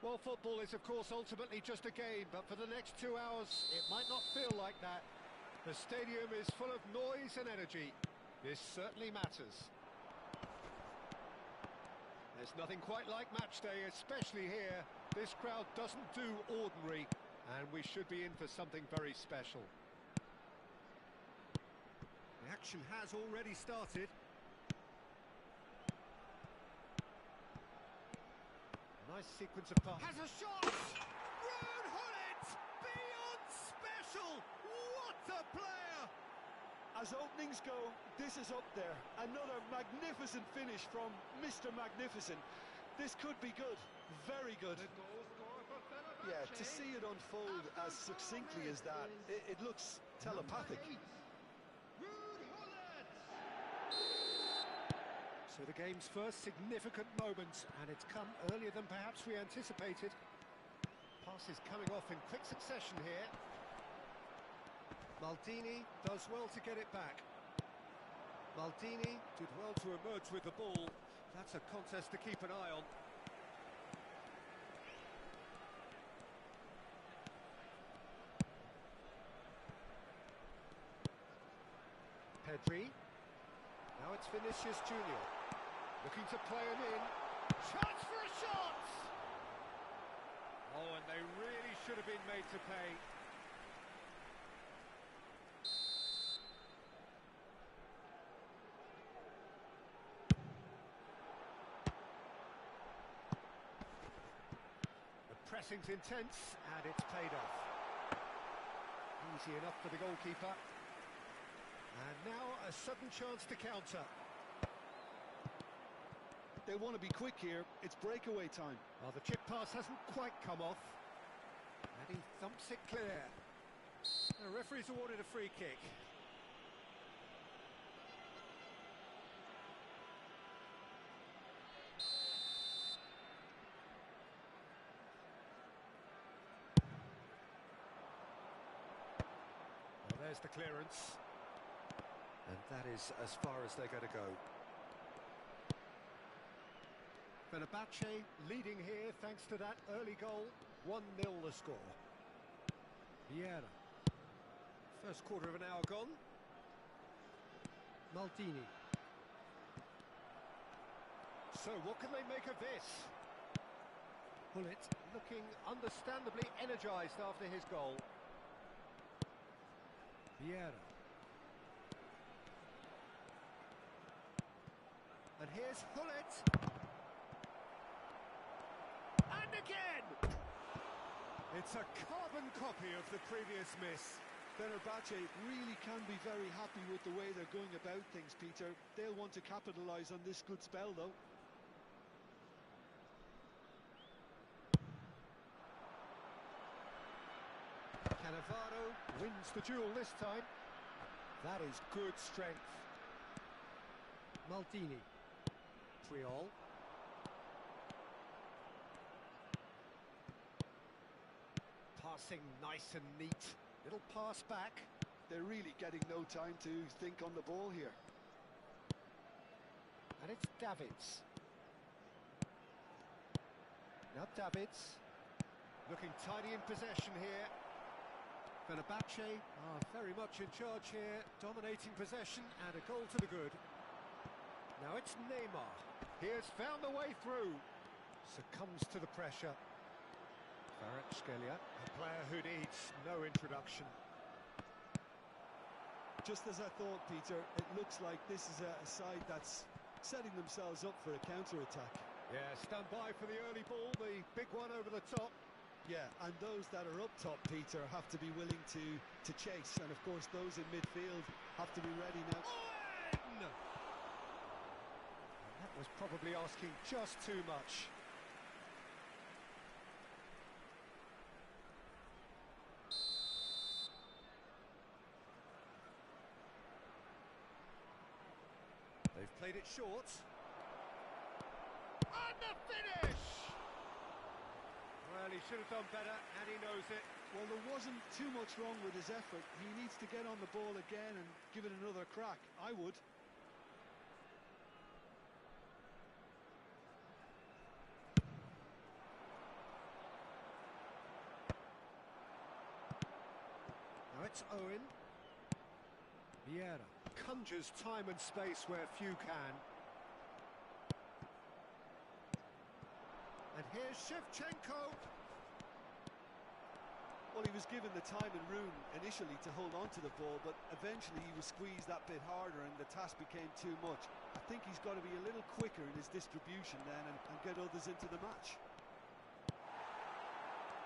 Well, football is, of course, ultimately just a game, but for the next 2 hours, it might not feel like that. The stadium is full of noise and energy. This certainly matters. There's nothing quite like match day, especially here. This crowd doesn't do ordinary, and we should be in for something very special. The action has already started. Nice sequence of passes. Has a shot! Ruud Gullit! Beyond special! What a player! As openings go, this is up there. Another magnificent finish from Mr. Magnificent. This could be good, very good. Yeah, to see it unfold as succinctly as that, it looks telepathic. So the game's first significant moment, and it's come earlier than perhaps we anticipated. Passes coming off in quick succession here. Maldini does well to get it back. Maldini did well to emerge with the ball. That's a contest to keep an eye on. Pedri. Now it's Vinicius Junior. Looking to play him in. Chance for a shot! Oh, and they really should have been made to pay. The pressing's intense, and it's paid off. Easy enough for the goalkeeper. And now a sudden chance to counter. They want to be quick here. It's breakaway time. Well, the chip pass hasn't quite come off. And he thumps it clear. The referee's awarded a free kick. Well, there's the clearance. And that is as far as they're going to go. Fenerbahce leading here thanks to that early goal. 1-0 the score. Vieira. First quarter of an hour gone. Maldini. So what can they make of this? Gullit looking understandably energised after his goal. Vieira. And here's Gullit. And again! It's a carbon copy of the previous miss. Fenerbahce really can be very happy with the way they're going about things, Peter. They'll want to capitalise on this good spell, though. Cannavaro wins the duel this time. That is good strength. Maldini. Triol. Passing nice and neat. Little pass back. They're really getting no time to think on the ball here. And it's Davids. Now Davids. Looking tidy in possession here. Fenerbahce are very much in charge here. Dominating possession and a goal to the good. Now it's Neymar. He has found the way through. Succumbs to the pressure. Kvaratskhelia, a player who needs no introduction. Just as I thought, Peter, it looks like this is a side that's setting themselves up for a counter-attack. Yeah, stand by for the early ball, the big one over the top. Yeah, and those that are up top, Peter, have to be willing to chase. And, of course, those in midfield have to be ready now. Owen! That was probably asking just too much. They've played it short. And the finish! Well, he should have done better, and he knows it. Well, there wasn't too much wrong with his effort. He needs to get on the ball again and give it another crack. I would. It's Owen. Vieira conjures time and space where few can. And here's Shevchenko. Well, he was given the time and room initially to hold on to the ball, but eventually he was squeezed that bit harder and the task became too much. I think he's got to be a little quicker in his distribution then and get others into the match.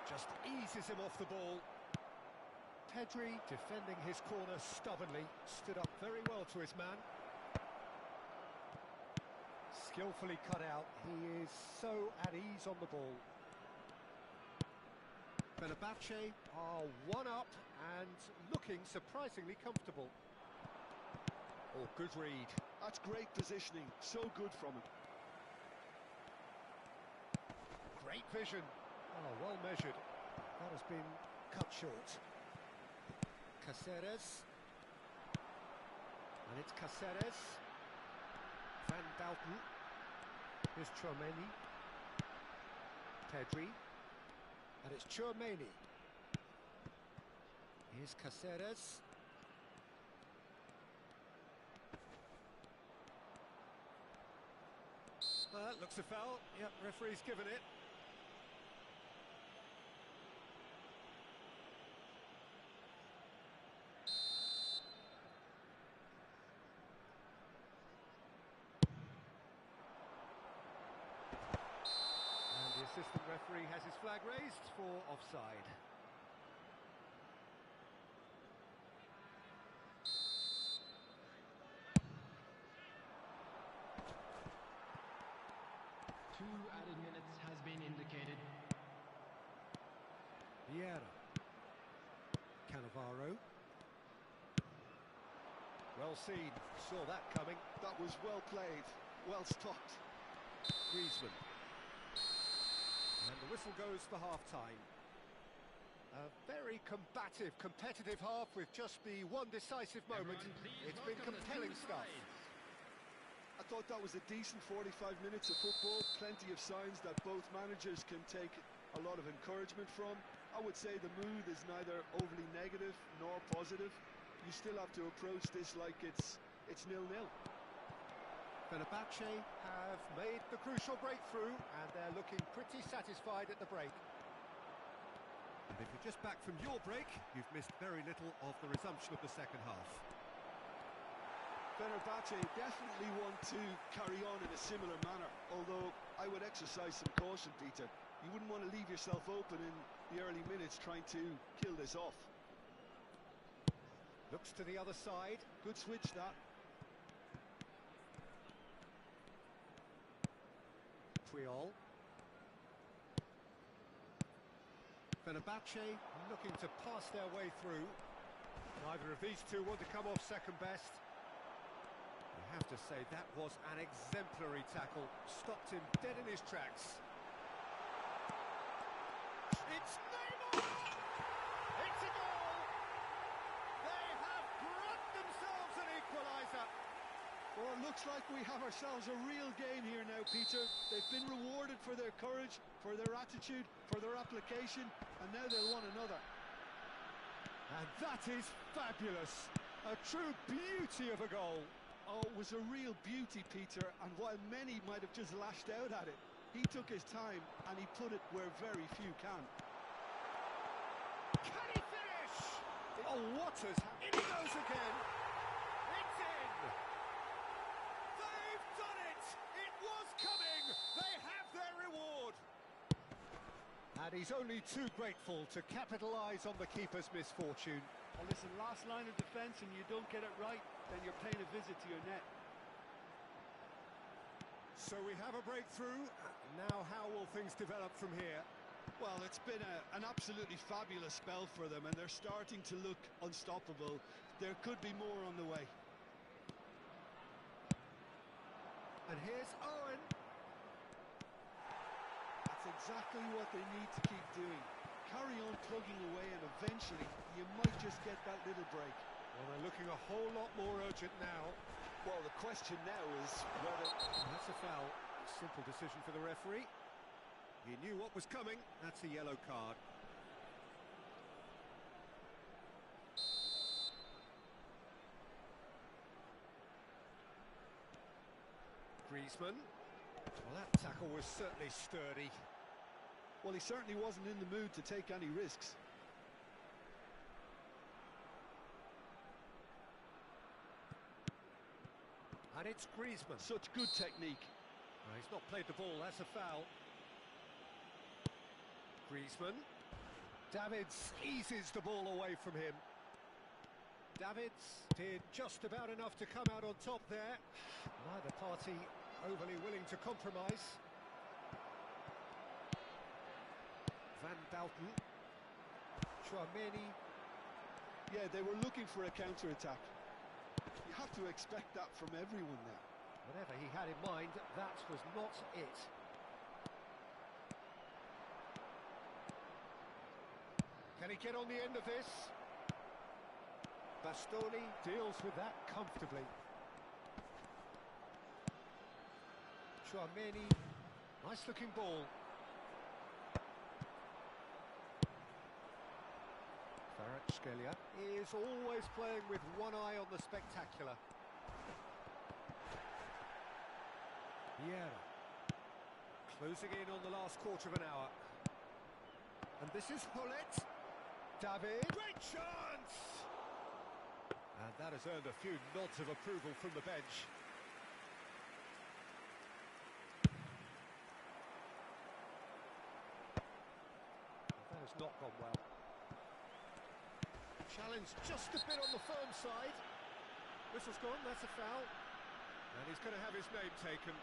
Just eases him off the ball. Pedri, defending his corner stubbornly, stood up very well to his man. Skillfully cut out. He is so at ease on the ball. Fenerbahce are one up and looking surprisingly comfortable. Oh, good read. That's great positioning. So good from him. Great vision. Oh, well measured. That has been cut short. Caceres. And it's Caceres. Van Dalton. Here's Chouameni. Pedri. And it's Chouameni. Here's Caceres. Looks a foul. Yep, referee's given it. The assistant referee has his flag raised for offside. Two added minutes has been indicated. Vieira. Cannavaro. Well seen. Saw that coming. That was well played. Well stopped. Griezmann. And the whistle goes for half-time. A very combative, competitive half with just the one decisive moment. It's been compelling stuff. I thought that was a decent 45 minutes of football. Plenty of signs that both managers can take a lot of encouragement from. I would say the mood is neither overly negative nor positive. You still have to approach this like it's 0-0. Fenerbahce have made the crucial breakthrough and they're looking pretty satisfied at the break. And if you're just back from your break, you've missed very little of the resumption of the second half. Fenerbahce definitely want to carry on in a similar manner, although I would exercise some caution, Peter. You wouldn't want to leave yourself open in the early minutes trying to kill this off. Looks to the other side. Good switch, that. Triol. Fenerbahce looking to pass their way through. Neither of these two want to come off second best. You have to say that was an exemplary tackle. Stopped him dead in his tracks. It's Neymar! It's a goal! They have grabbed themselves an equaliser. Well, it looks like we have ourselves a real game here now, Peter. They've been rewarded for their courage, for their attitude, for their application, and now they'll want another. And that is fabulous. A true beauty of a goal. Oh, it was a real beauty, Peter, and while many might have just lashed out at it, he took his time and he put it where very few can. Can he finish? Oh, what has happened? In he goes again. It's in. They've done it. It was coming. They have their reward. And he's only too grateful to capitalise on the keeper's misfortune. Well, listen, last line of defence and you don't get it right, then you're paying a visit to your net. So we have a breakthrough. Now how will things develop from here? Well, it's been an absolutely fabulous spell for them and they're starting to look unstoppable. There could be more on the way. And here's Owen. That's exactly what they need to keep doing. Carry on plugging away and eventually you might just get that little break. Well, they're looking a whole lot more urgent now. Well, the question now is whether... That's a foul. Simple decision for the referee. He knew what was coming. That's a yellow card. Griezmann. Well, that tackle was certainly sturdy. Well, he certainly wasn't in the mood to take any risks. And it's Griezmann. Such good technique. Well, he's not played the ball, that's a foul. Griezmann. Davids eases the ball away from him. Davids did just about enough to come out on top there. Neither party overly willing to compromise. Van Bouten. Chouameni. Yeah, they were looking for a counter-attack. You have to expect that from everyone there. Whatever he had in mind, that was not it. Can he get on the end of this? Bastoni deals with that comfortably. Chouameni, nice looking ball. Kvaratskhelia is always playing with one eye on the spectacular. Vieira, closing in on the last quarter of an hour. And this is Hullet. David, great chance! And that has earned a few nods of approval from the bench. That has not gone well. Challenge just a bit on the firm side. Whistle's gone, that's a foul. And he's going to have his name taken.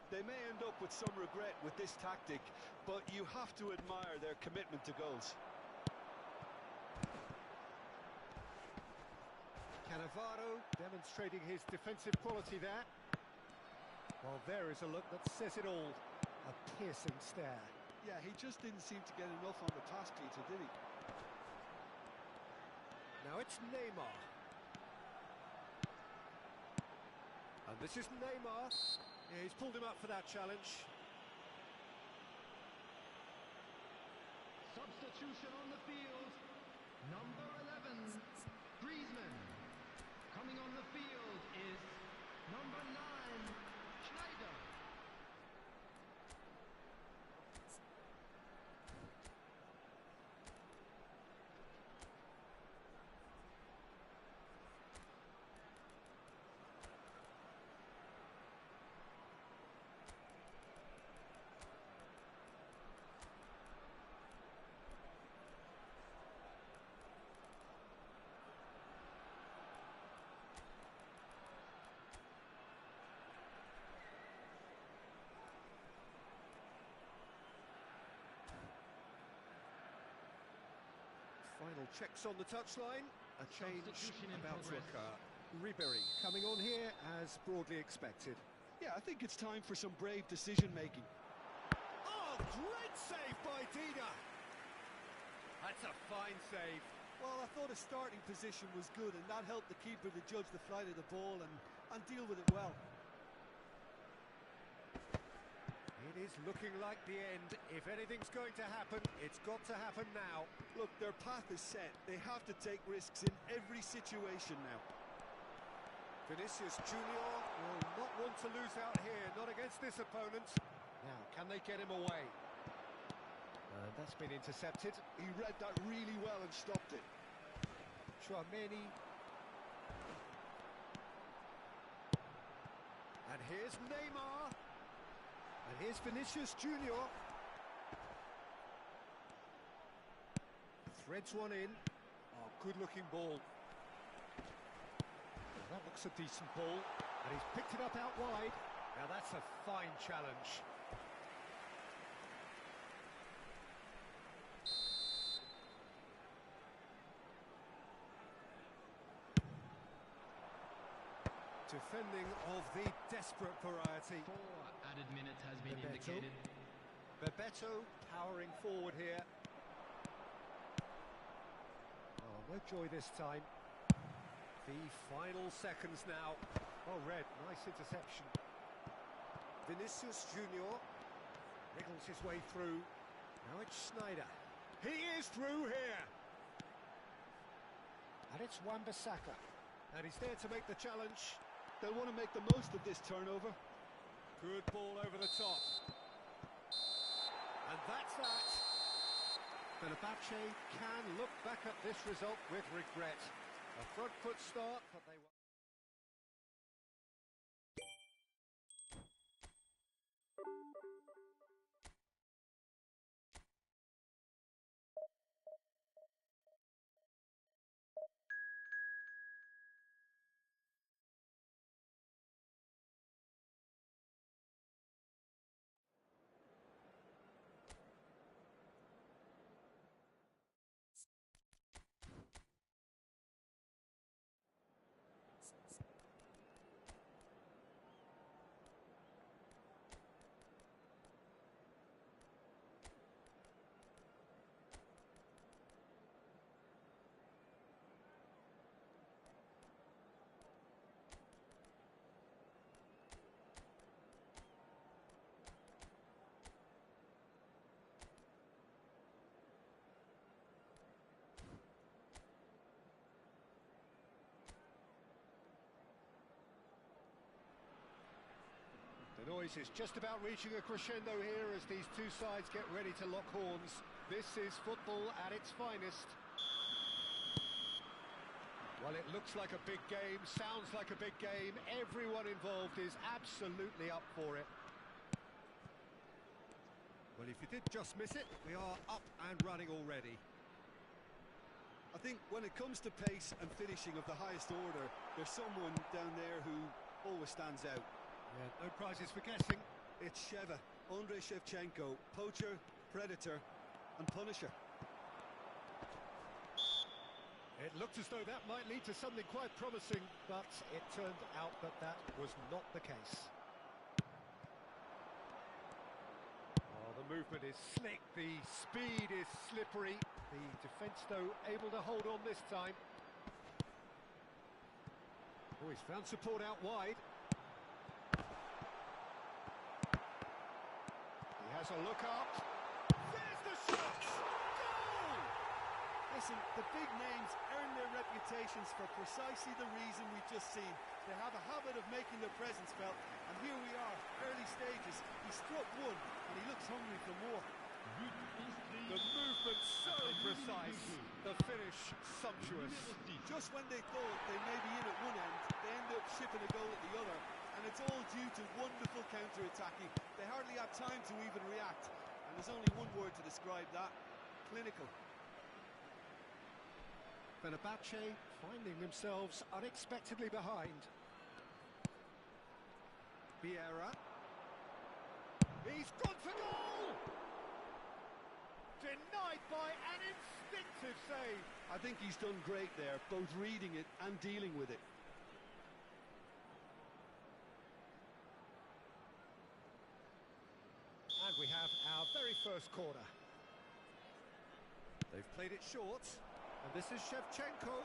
They may end up with some regret with this tactic, but you have to admire their commitment to goals. Cannavaro demonstrating his defensive quality there. Well, there is a look that says it all. A piercing stare. Yeah, he just didn't seem to get enough on the task, Peter, did he? Now it's Neymar. And this is Neymar. Yeah, he's pulled him up for that challenge. Substitution on the field. Number 11, Griezmann. Coming on the field is number 9, Schneider. Final checks on the touchline. A change Substitution in about to progress. occur. Ribéry coming on here as broadly expected. Yeah, I think it's time for some brave decision-making. Oh, great save by Dida. That's a fine save. Well, I thought his starting position was good, and that helped the keeper to judge the flight of the ball and deal with it well. It is looking like the end. If anything's going to happen, it's got to happen now. Look, their path is set. They have to take risks in every situation now. Vinicius Junior will not want to lose out here, not against this opponent. Now, can they get him away? And that's been intercepted. He read that really well and stopped it. Chouameni. And here's Neymar. And here's Vinicius Junior. Threads one in. Oh, good-looking ball. Well, that looks a decent ball. And he's picked it up out wide. Now that's a fine challenge. Defending of the desperate variety. 4 added minutes has been Bebeto. indicated. Bebeto powering forward here. Oh, no joy this time. The final seconds now. Well read, nice interception. Vinicius Junior wriggles his way through. Now it's Snyder. He is through here. And it's Wan-Bissaka. And he's there to make the challenge. They'll want to make the most of this turnover. Good ball over the top. And that's that. Fenerbahce can look back at this result with regret. A front foot start, but they... The noise is just about reaching a crescendo here as these two sides get ready to lock horns. This is football at its finest. Well, it looks like a big game, sounds like a big game. Everyone involved is absolutely up for it. Well, if you did just miss it, we are up and running already. I think when it comes to pace and finishing of the highest order, there's someone down there who always stands out. Yeah, no prizes for guessing. It's Sheva, Andrei Shevchenko, poacher, predator and punisher. It looked as though that might lead to something quite promising, but it turned out that that was not the case. Oh, the movement is slick, the speed is slippery. The defence, though, able to hold on this time. Oh, he's found support out wide. He has a look up. There's the shot! Goal! Listen, the big names earn their reputations for precisely the reason we've just seen. They have a habit of making their presence felt, and here we are, early stages. He struck one, and he looks hungry for more. The movement so precise, the finish sumptuous. Just when they thought they may be in at one end, they end up shipping a goal at the other, and it's all due to wonderful counter-attacking. They hardly have time to even react, and there's only one word to describe that: clinical. Fenerbahce finding themselves unexpectedly behind. Vieira. He's gone for goal! Denied by an instinctive save. I think he's done great there, both reading it and dealing with it. And we have our very first corner. They've played it short, and this is Shevchenko.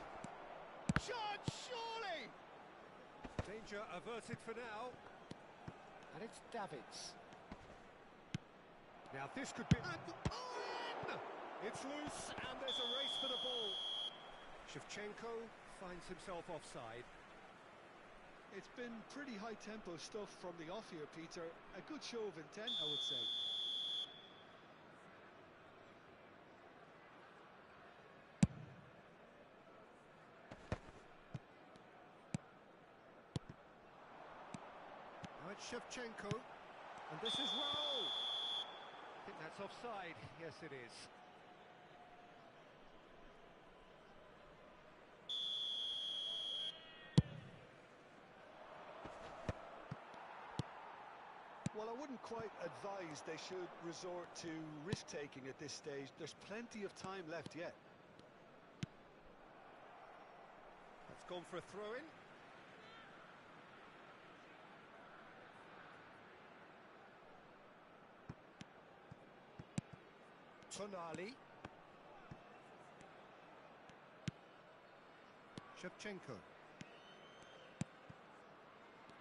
Shot, surely! Danger averted for now. And it's Davids. Now this could be... It's loose, and there's a race for the ball. Shevchenko finds himself offside. It's been pretty high-tempo stuff from the off here, Peter. A good show of intent, I would say. Now it's Shevchenko, and this is Raul. I think that's offside. Yes, it is. Well, I wouldn't quite advise they should resort to risk-taking at this stage. There's plenty of time left yet. That's gone for a throw-in. Tonali. Shevchenko.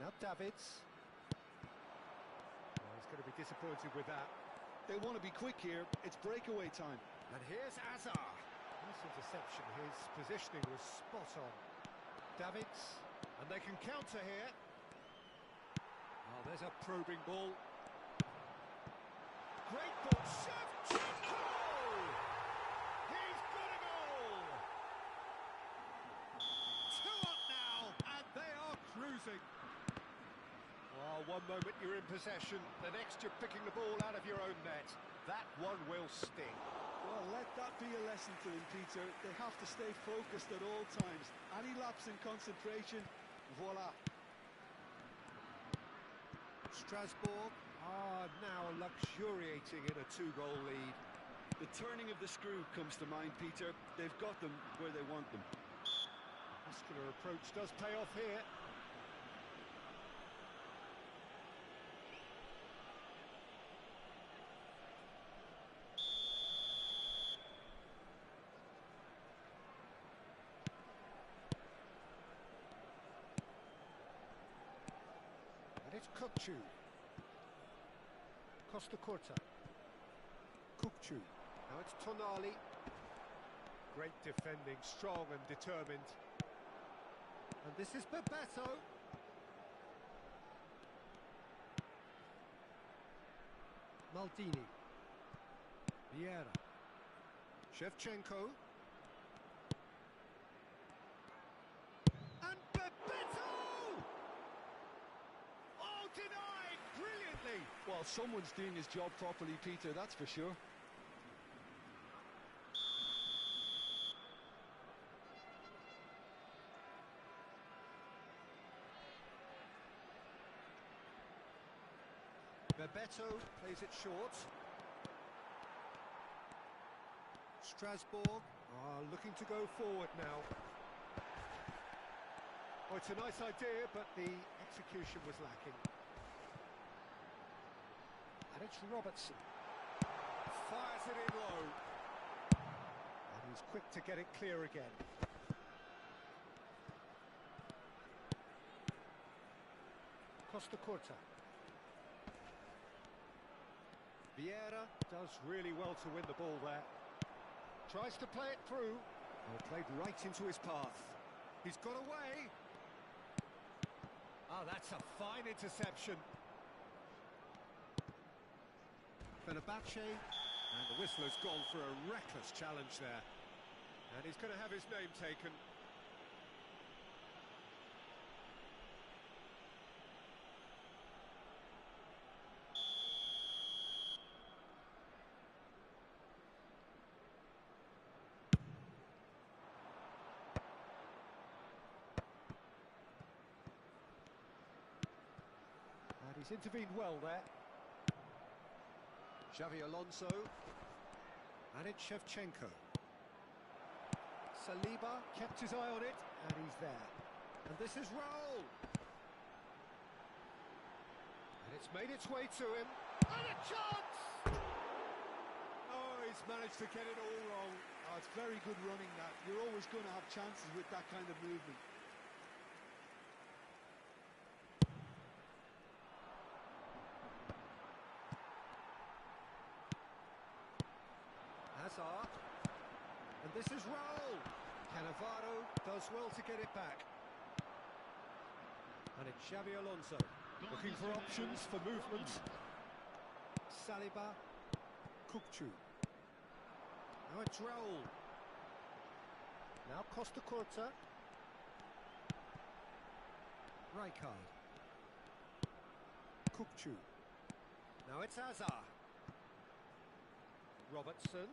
Now Davids. Oh, he's going to be disappointed with that. They want to be quick here. It's breakaway time. And here's Azar. Nice interception. His positioning was spot on. Davids. And they can counter here. Oh, there's a probing ball. Great ball. Shevchenko! He's got a goal! 2 up now, and they are cruising. Oh, one moment you're in possession, the next you're picking the ball out of your own net. That one will sting. Well, let that be a lesson to them, Peter. They have to stay focused at all times. Any lapse in concentration, voila. Strasbourg are now luxuriating in a 2-goal lead. The turning of the screw comes to mind, Peter. They've got them where they want them. Muscular approach does pay off here. And it's Kukçu. Costa Curta. Kukçu. Now it's Tonali. Great defending, strong and determined. And this is Bebeto. Maldini. Vieira. Shevchenko. And Bebeto! Oh, denied! Brilliantly! Well, someone's doing his job properly, Peter, that's for sure. Bebeto plays it short. Strasbourg are looking to go forward now. Oh, it's a nice idea, but the execution was lacking. And it's Robertson. Fires it in low. And he's quick to get it clear again. Costa Curta. Vieira does really well to win the ball there. Tries to play it through. Oh, played right into his path. He's got away. Oh, that's a fine interception. Fenerbahce, and the whistle has gone for a reckless challenge there. And he's going to have his name taken. And he's intervened well there. Xavi Alonso. And it's Shevchenko. Saliba kept his eye on it, and he's there. And this is Raul. And it's made its way to him. And a chance! Oh, he's managed to get it all wrong. Oh, it's very good running, that. You're always going to have chances with that kind of movement. Hazard. And this is Raul. Cannavaro does well to get it back. And it's Xavi Alonso. Looking for options for movement. Saliba. Kukçu. Now it's Raul. Now Costa Curta. Rijkaard. Kukçu. Now it's Azar. Robertson.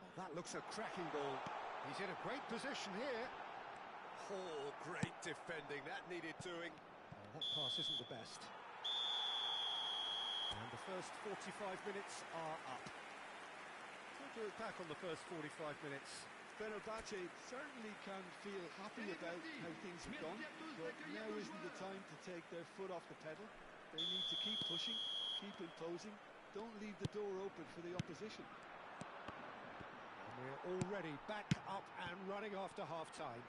Oh, that looks a cracking ball. He's in a great position here. Oh, great defending. That needed doing. Oh, that pass isn't the best. And the first 45 minutes are up. We'll look back on the first 45 minutes. Fenerbahce certainly can feel happy about how things have gone, but now isn't the time to take their foot off the pedal. They need to keep pushing, keep imposing, don't leave the door open for the opposition. And we're already back up and running after half-time.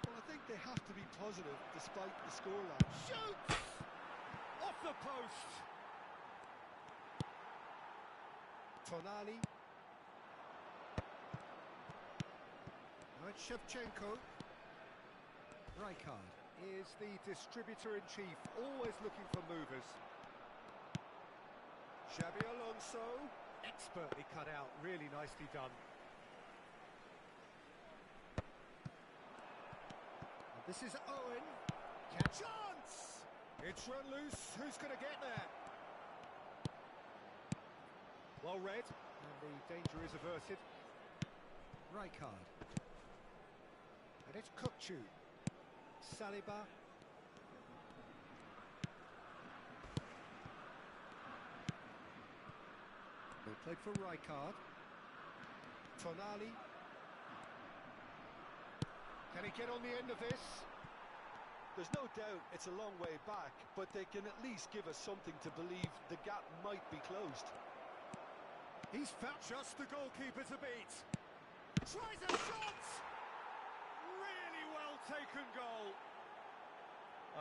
Well, I think think they have to be positive despite the scoreline. Shoots! Off the post! Tonali. Now it's Shevchenko. Rijkaard is the distributor-in-chief, always looking for movers. Xabi Alonso, expertly cut out, really nicely done. And this is Owen. Chance! It's run loose, who's going to get there? Well read, and the danger is averted. Rijkaard. And it's Kukçu. Saliba. They played for Rijkaard. Tonali. Can he get on the end of this? There's no doubt it's a long way back, but they can at least give us something to believe the gap might be closed. He's found just the goalkeeper to beat. Tries a shot! Really well taken goal.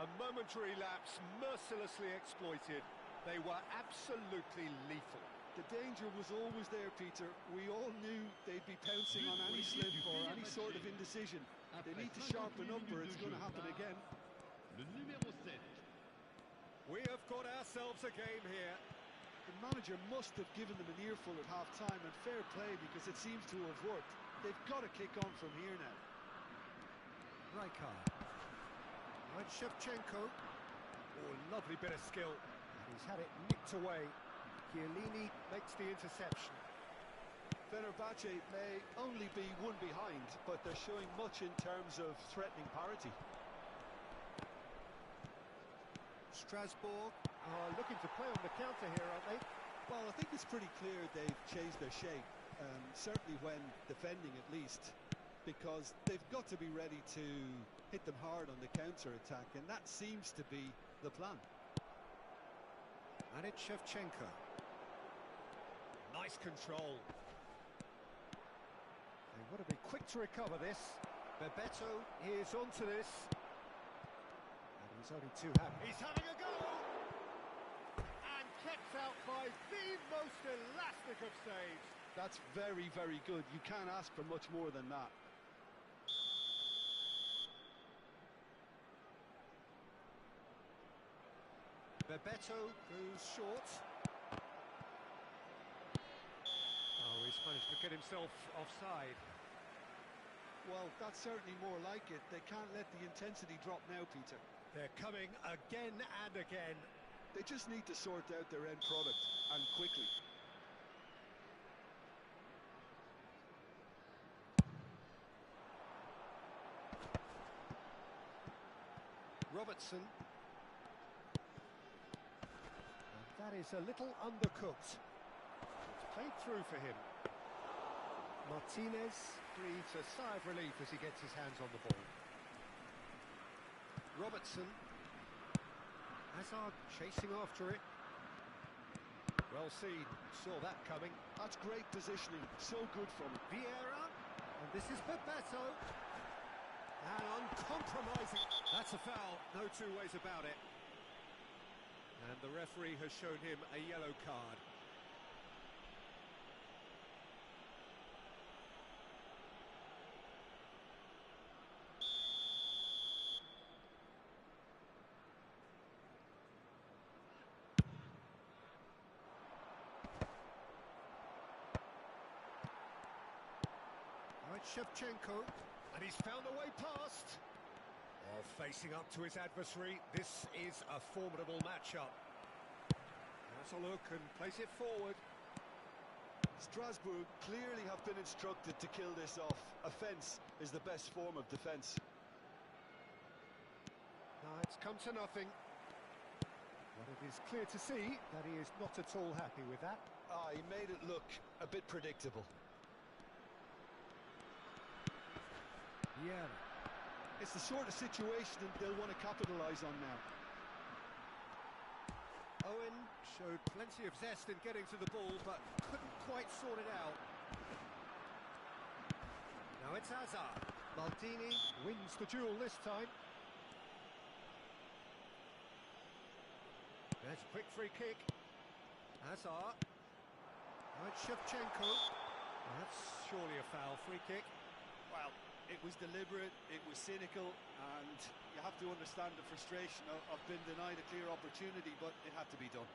A momentary lapse, mercilessly exploited. They were absolutely lethal. The danger was always there, Peter. We all knew they'd be pouncing on any slip or any sort of indecision. They need to sharpen up or it's going to happen again. We have got ourselves a game here. The manager must have given them an earful at half-time, and fair play because it seems to have worked. They've got to kick on from here now. Rijkaard. Right, Shevchenko. Oh, lovely bit of skill. And he's had it nicked away. Chiellini makes the interception. Fenerbahce may only be one behind, but they're showing much in terms of threatening parity. Strasbourg are looking to play on the counter here, aren't they? Well, I think it's pretty clear they've changed their shape, certainly when defending at least, because they've got to be ready to hit them hard on the counter-attack, and that seems to be the plan. And it's Shevchenko. Nice control. They would have been quick to recover this. Bebeto is onto this. And he's only too happy. He's having a go! And kept out by the most elastic of saves. That's very, very good. You can't ask for much more than that. Bebeto goes short. Oh, he's managed to get himself offside. Well, that's certainly more like it. They can't let the intensity drop now, Peter. They're coming again and again. They just need to sort out their end product, and quickly. Robertson. And that is a little undercooked. It's played through for him. Martinez breathes a sigh of relief as he gets his hands on the ball. Robertson. Hazard chasing after it. Well seen, saw that coming. That's great positioning, so good from him. Vieira, and this is Bebeto. And uncompromising. That's a foul, no two ways about it. And the referee has shown him a yellow card. Shevchenko, and he's found a way past. Oh, facing up to his adversary, this is a formidable matchup. Has a look and plays it forward. Strasbourg clearly have been instructed to kill this off. Offence is the best form of defence. It's come to nothing. But it is clear to see that he is not at all happy with that. He made it look a bit predictable. Yeah. It's the sort of situation they'll want to capitalise on now. Owen showed plenty of zest in getting to the ball, but couldn't quite sort it out. Now it's Hazard. Maldini wins the duel this time. There's a quick free kick. Hazard. Now it's Shevchenko. That's surely a foul free kick. Well, it was deliberate, it was cynical, and you have to understand the frustration of being denied a clear opportunity, but it had to be done.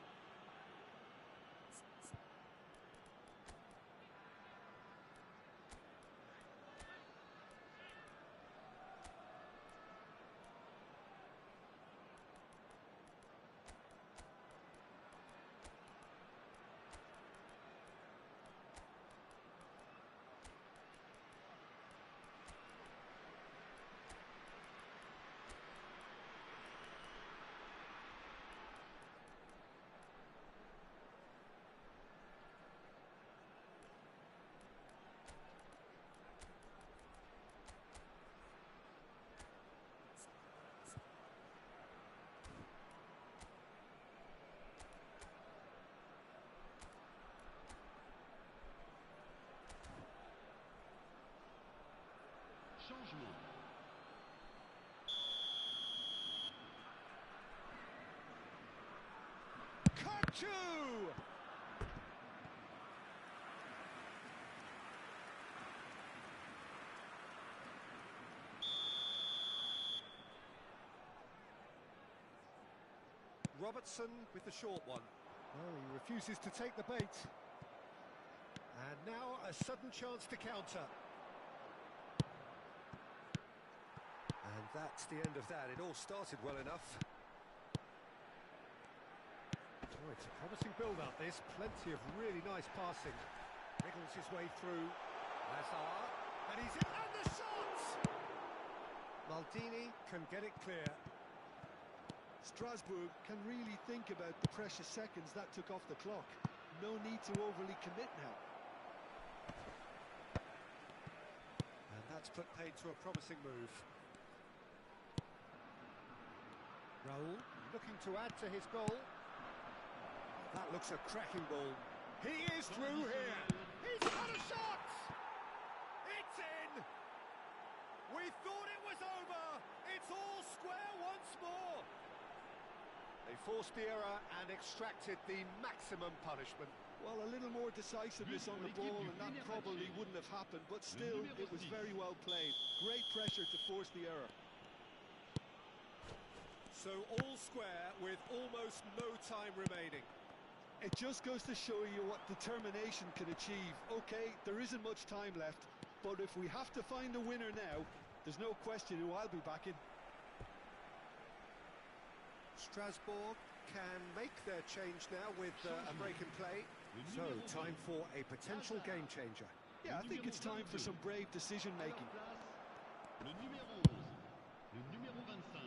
Changement. Kachu! Robertson with the short one. Oh, he refuses to take the bait. And now a sudden chance to counter. And that's the end of that. It all started well enough. Oh, it's a promising build-up, this. Plenty of really nice passing. Wriggles his way through. Hazard. And he's in. And the shot! Maldini can get it clear. Strasbourg can really think about the precious seconds that took off the clock. No need to overly commit now. And that's put paid to a promising move. Raul looking to add to his goal. That looks a cracking ball. He is through here. He's got a shot! It's in! We thought it was over. It's all square once more. They forced the error and extracted the maximum punishment. Well, a little more decisiveness on the ball and that probably wouldn't have happened, but still, it was very well played. Great pressure to force the error. So all square with almost no time remaining. It just goes to show you what determination can achieve. Okay, there isn't much time left, but if we have to find a winner now, there's no question who I'll be backing. Strasbourg can make their change now with a break in play. So, time for a potential game changer. Yeah, I think it's time for some brave decision making. Le numéro 11, le numéro 25.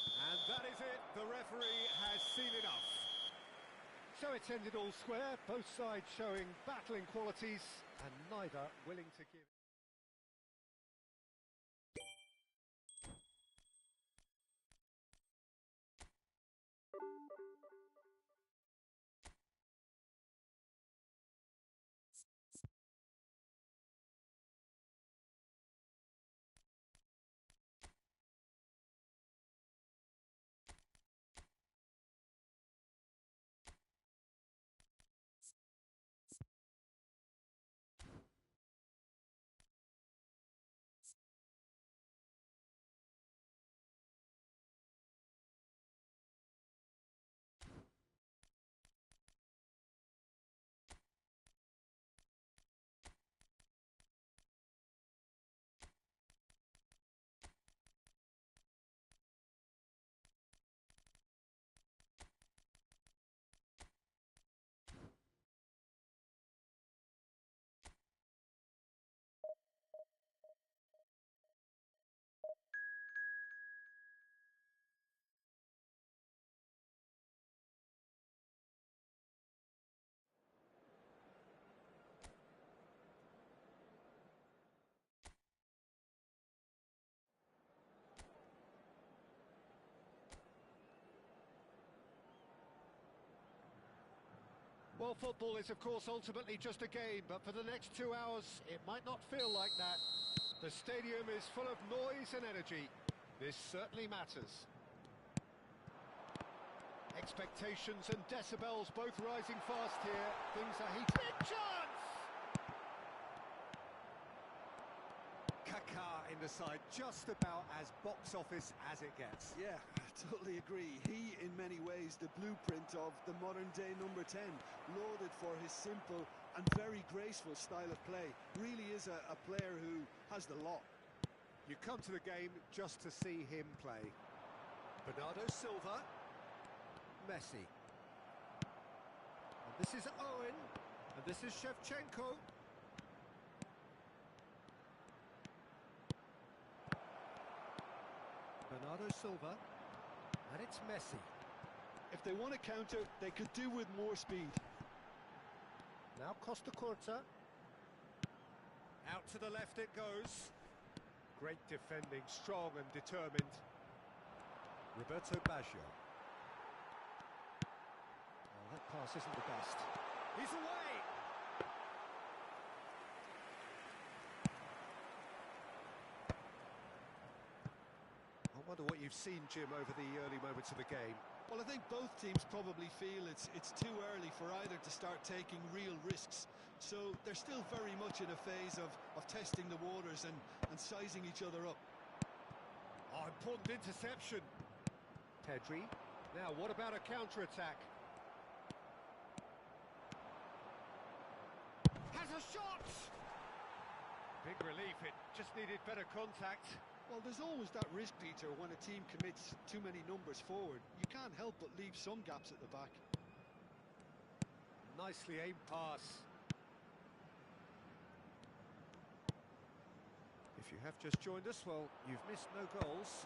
And that is it. The referee has seen enough. So it's ended all square, both sides showing battling qualities and neither willing to give. Well, football is, of course, ultimately just a game, but for the next 2 hours, it might not feel like that. The stadium is full of noise and energy. This certainly matters. Expectations and decibels both rising fast here. Things are heated. Big chance! Kaká in the side, just about as box office as it gets. Yeah, I totally agree. He, in many ways, the blueprint of the modern-day number 10, lauded for his simple and very graceful style of play. Really is a player who has the lot. You come to the game just to see him play. Bernardo Silva. Messi. And this is Owen. And this is Shevchenko. Bernardo Silva. And it's Messi. If they want to counter, they could do with more speed. Now Costa Curta. Out to the left it goes. Great defending, strong and determined. Roberto Baggio. Oh, that pass isn't the best. He's away! I wonder what you've seen, Jim, over the early moments of the game. Well, I think both teams probably feel it's too early for either to start taking real risks. So they're still very much in a phase of testing the waters and sizing each other up. Oh, important interception. Pedri. Now, what about a counter-attack? Has a shot! Big relief, it just needed better contact. Well, there's always that risk, Peter, when a team commits too many numbers forward. You can't help but leave some gaps at the back. Nicely aimed pass. If you have just joined us, well, you've missed no goals.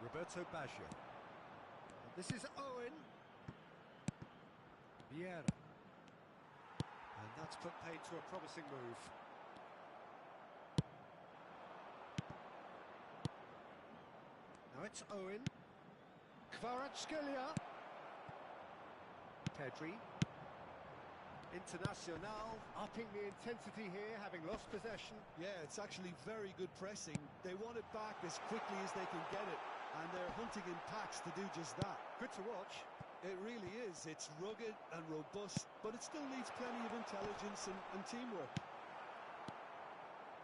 Roberto Baggio. And this is Owen. Vieira. And that's put paid to a promising move. Now it's Owen. Kvaratskhelia. Pedri. Internacional, upping the intensity here, having lost possession. Yeah, it's actually very good pressing. They want it back as quickly as they can get it, and they're hunting in packs to do just that. Good to watch. It really is. It's rugged and robust, but it still needs plenty of intelligence and teamwork.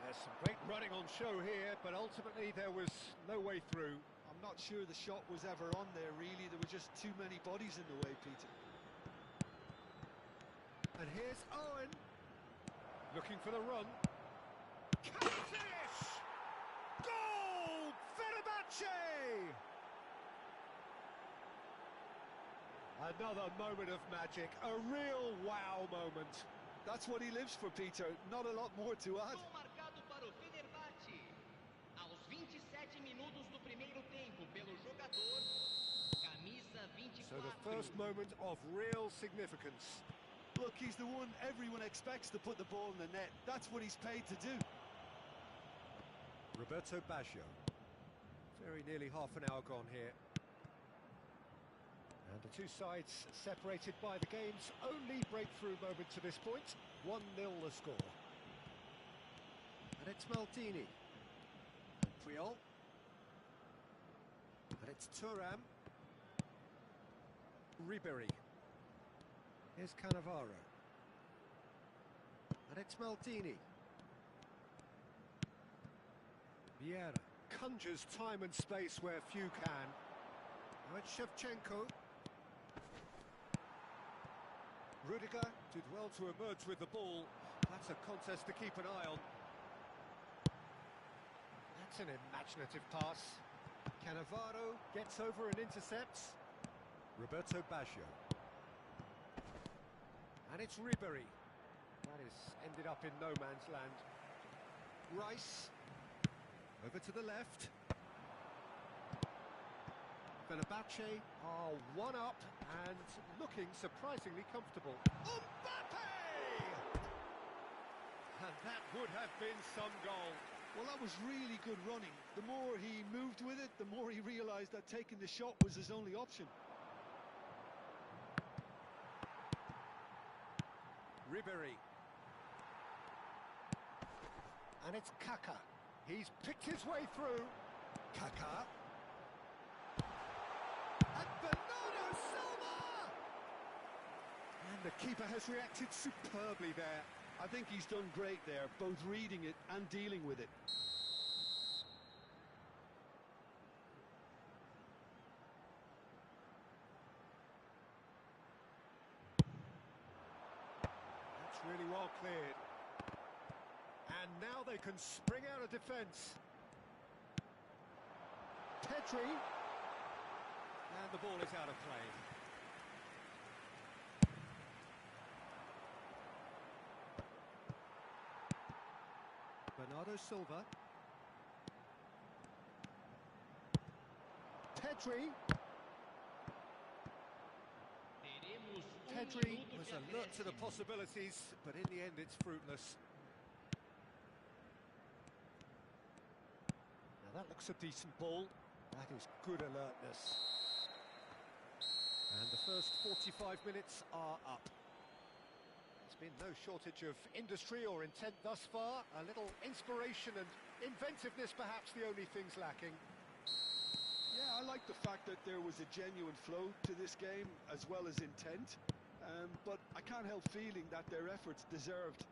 There's some great running on show here, but ultimately there was no way through. I'm not sure the shot was ever on there, really. There were just too many bodies in the way, Peter. And here's Owen. Looking for the run. Finish! Goal! Fenerbahce! Another moment of magic. A real wow moment. That's what he lives for, Peter. Not a lot more to add. Gol marcado para o Fenerbahçe. Aos 27 minutos do primeiro tempo pelo jogador camisa 24. So the first moment of real significance. Look, he's the one everyone expects to put the ball in the net. That's what he's paid to do. Roberto Baggio. Very nearly half an hour gone here. And the two sides separated by the game's only breakthrough moment to this point. 1-0 the score. And it's Maldini. And Puyol. And it's Thuram. Ribéry. Here's Cannavaro. And it's Maldini. Vieira conjures time and space where few can. Now it's Shevchenko. Rudiger did well to emerge with the ball. That's a contest to keep an eye on. That's an imaginative pass. Cannavaro gets over and intercepts. Roberto Baggio. And it's Ribéry. That is ended up in no man's land. Rice. Over to the left. Fenerbahce are one up and looking surprisingly comfortable. Mbappe! And that would have been some goal. Well, that was really good running. The more he moved with it, the more he realised that taking the shot was his only option. Ribéry. And it's Kaka. He's picked his way through. Kaka. And Bernardo Silva! And the keeper has reacted superbly there. I think he's done great there, both reading it and dealing with it. That's really well cleared. And now they can spring out of defence. Pedri. And the ball is out of play. Bernardo Silva. Pedri. Pedri was alert to the possibilities, but in the end it's fruitless. Now that looks a decent ball. That is good alertness. And the first 45 minutes are up. There's been no shortage of industry or intent thus far. A little inspiration and inventiveness perhaps the only things lacking. Yeah, I like the fact that there was a genuine flow to this game as well as intent. But I can't help feeling that their efforts deserved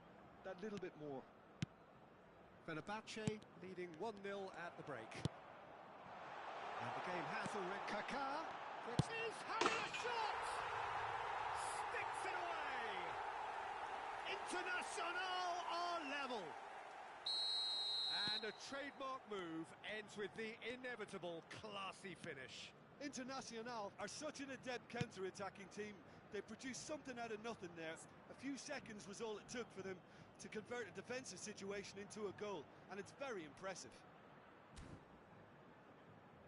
that little bit more. Fenerbahce leading 1-0 at the break. And the game has already... Kaká. It is having a shot! Sticks it away! Internacional are level! And a trademark move ends with the inevitable classy finish. Internacional are such an adept counter-attacking team. They produced something out of nothing there. A few seconds was all it took for them to convert a defensive situation into a goal, and it's very impressive.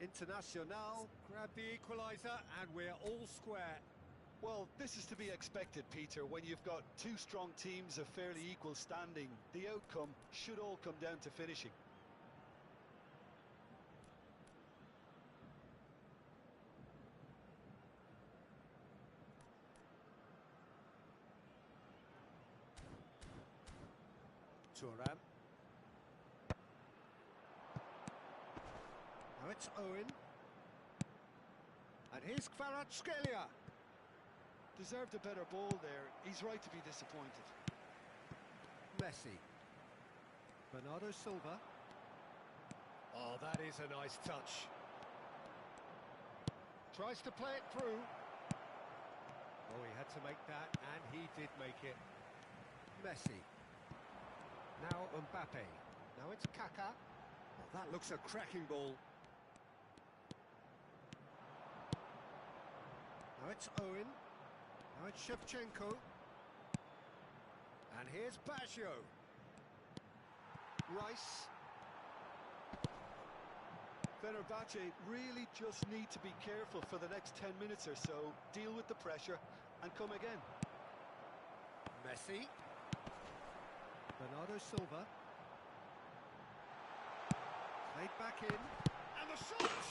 Internacional grab the equaliser, and we're all square. Well, this is to be expected, Peter, when you've got two strong teams of fairly equal standing. The outcome should all come down to finishing. Thuram. Now it's Owen. And here's Kvaratskhelia. Deserved a better ball there. He's right to be disappointed. Messi. Bernardo Silva. Oh, that is a nice touch. Tries to play it through. Oh, he had to make that, and he did make it. Messi. Now Mbappe. Now it's Kaka. Oh, that looks a cracking ball. Now it's Owen. Now it's Shevchenko. And here's Baggio. Rice. Fenerbahce really just need to be careful for the next 10 minutes or so, deal with the pressure and come again. Messi. Bernardo Silva. Played back in. And the shot!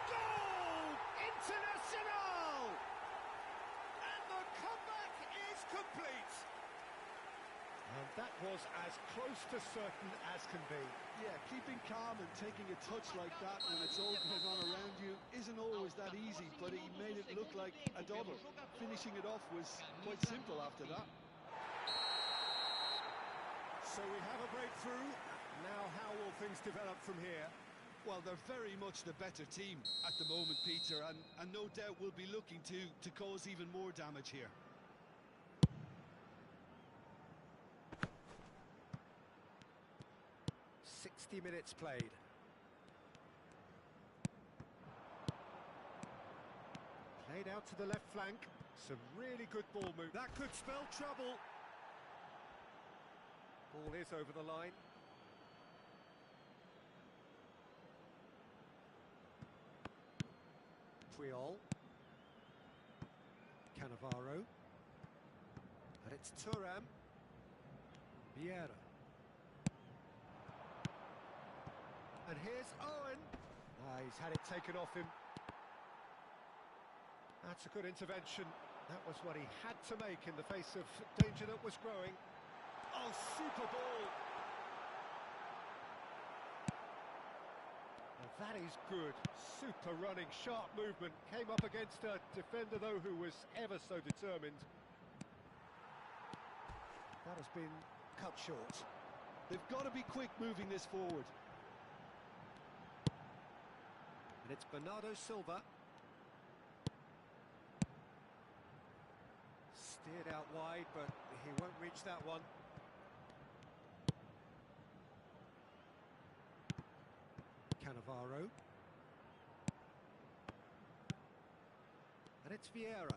Goal! Internacional! And the comeback is complete. And that was as close to certain as can be. Yeah, keeping calm and taking a touch like that when it's all going on around you isn't always that easy, but he made it look like a double. Finishing it off was quite simple after that. So we have a breakthrough. Now how will things develop from here? Well, they're very much the better team at the moment, Peter, and no doubt will be looking to cause even more damage here. Minutes played. Played out to the left flank. Some really good ball move. That could spell trouble. Ball is over the line. Puyol. Cannavaro. And it's Thuram. Vieira. And here's Owen. He's had it taken off him. That's a good intervention. That was what he had to make in the face of danger that was growing. Oh, super ball! Well, that is good. Super running, sharp movement. Came up against a defender, though, who was ever so determined. That has been cut short. They've got to be quick moving this forward. And it's Bernardo Silva. Steered out wide, but he won't reach that one. Cannavaro. And it's Vieira.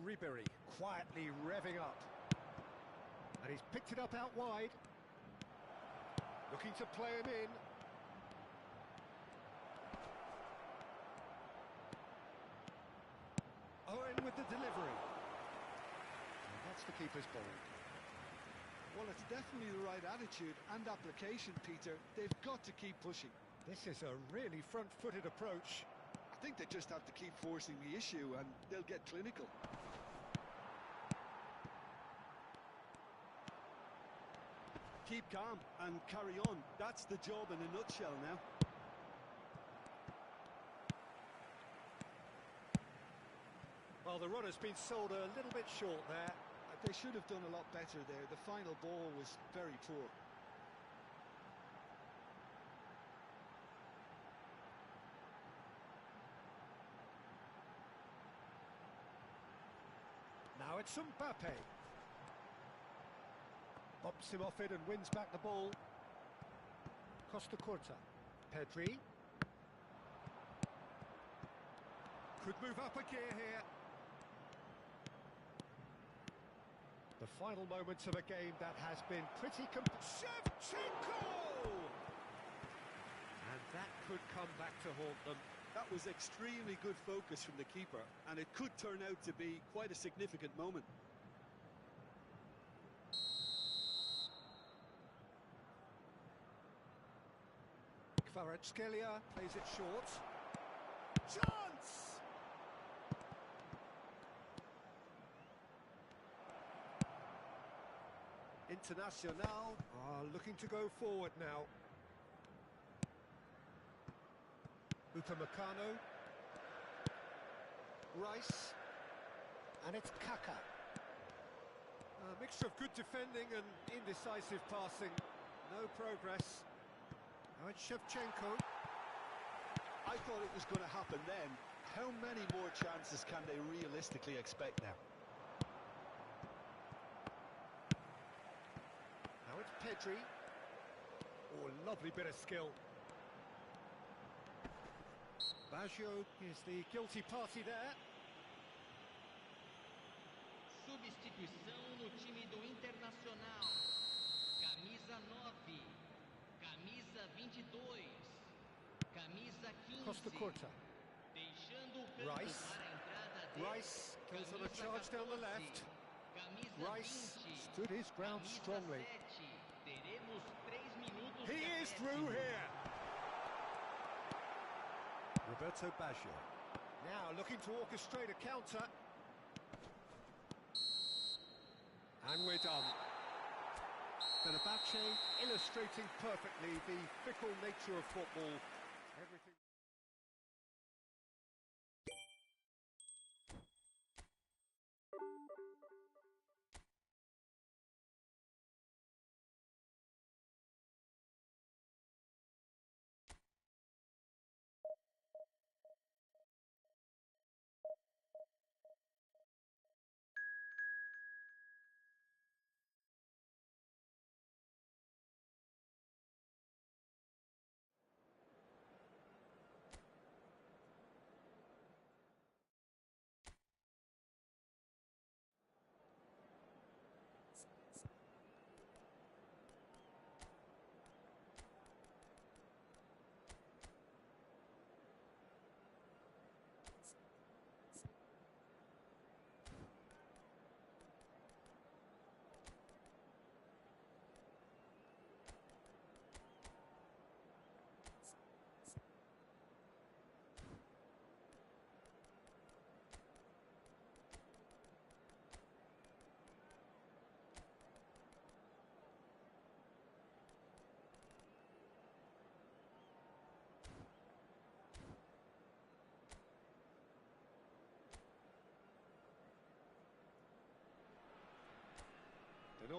Ribery quietly revving up. And he's picked it up out wide. Looking to play him in. Owen with the delivery. And that's the keeper's ball. Well, it's definitely the right attitude and application, Peter. They've got to keep pushing. This is a really front-footed approach. I think they just have to keep forcing the issue and they'll get clinical. Keep calm and carry on. That's the job in a nutshell now. Well, the run has been sold a little bit short there. They should have done a lot better there. The final ball was very poor. Now it's Mbappe. Bumps him off it and wins back the ball. Costa Curta. Pedri. Could move up a gear here. The final moments of a game that has been pretty Shevchenko! And that could come back to haunt them. That was extremely good focus from the keeper, and it could turn out to be quite a significant moment. Kvaratskhelia plays it short. Chance! Internacional are looking to go forward now. Upamecano. Rice. And it's Kaka. A mixture of good defending and indecisive passing. No progress. Now it's Shevchenko. I thought it was going to happen then. How many more chances can they realistically expect now? Now it's Pedri. Oh, lovely bit of skill. Baggio is the guilty party there. Substituição no time do Internacional. Camisa 9, camisa 22, camisa 15. Costa Curta. Deixando o campo Rice. para a entrada de Rice goes on a camisa charge down the 14, left. camisa Rice 20, stood his ground camisa strongly. 7. Teremos 3 minutos He de is acréscimo. through here. Roberto Baggio. Now looking to orchestrate a counter. And we're done. Fenerbahce illustrating perfectly the fickle nature of football. Everything.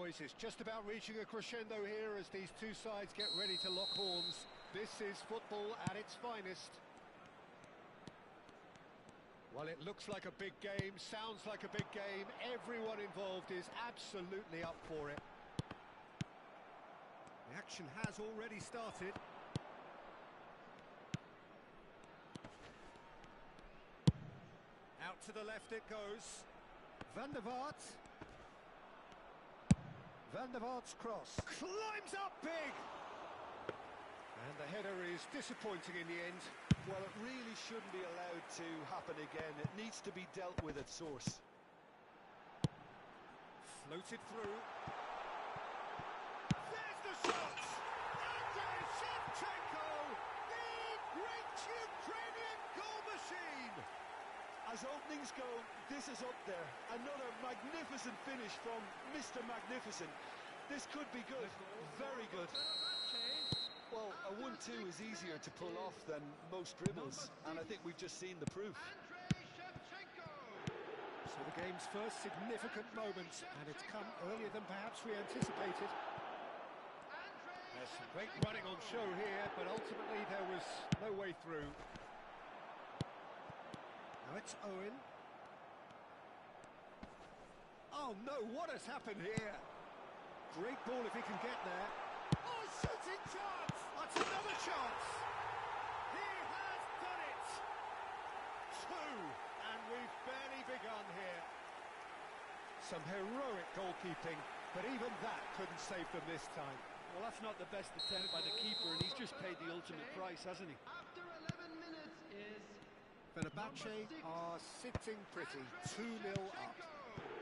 boys, it's just about reaching a crescendo here as these two sides get ready to lock horns. This is football at its finest. Well, it looks like a big game, sounds like a big game. Everyone involved is absolutely up for it. The action has already started. Out to the left it goes. Van der Vaart. Van der Vaart's cross. Climbs up big! And the header is disappointing in the end. Well, it really shouldn't be allowed to happen again. It needs to be dealt with at source. Floated through. There's the shot! Andrei Shevchenko! The great Ukrainian goal machine! As openings go, this is up there. Another magnificent finish from Mr. Magnificent. This could be good. Very good. Well, a 1-2 is easier to pull off than most dribbles, and I think we've just seen the proof. So the game's first significant moment, and it's come earlier than perhaps we anticipated. There's some great running on show here, but ultimately there was no way through. Now it's Owen. Oh no, what has happened here? Great ball if he can get there. Oh, shooting chance! That's another chance! He has done it! Two, and we've barely begun here. Some heroic goalkeeping, but even that couldn't save them this time. Well, that's not the best attempt by the keeper, and he's just paid the ultimate price, hasn't he? After 11 minutes is Fenerbahce are sitting pretty, 2-0 up.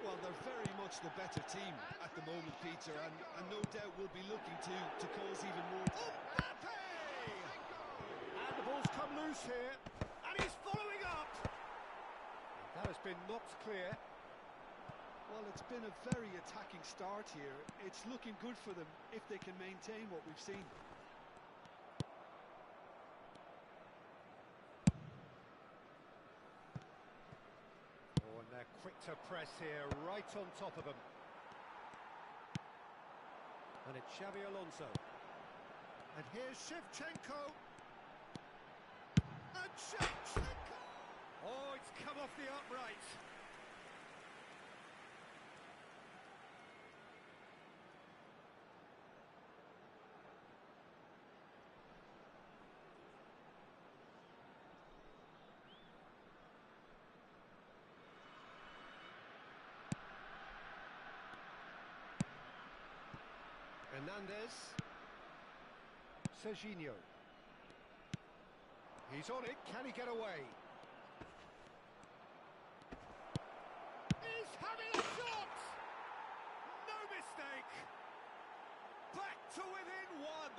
Well, they're very much the better team at the moment, Peter, and no doubt will be looking to cause even more. Mbappe! And the ball's come loose here, and he's following up. That has been knocked clear. Well, it's been a very attacking start here. It's looking good for them if they can maintain what we've seen. They're quick to press here, right on top of them. And it's Xabi Alonso. And here's Shevchenko. And Shevchenko! Oh, it's come off the upright. Hernandez. Serginho. He's on it, can he get away? He's having a shot! No mistake! Back to within one!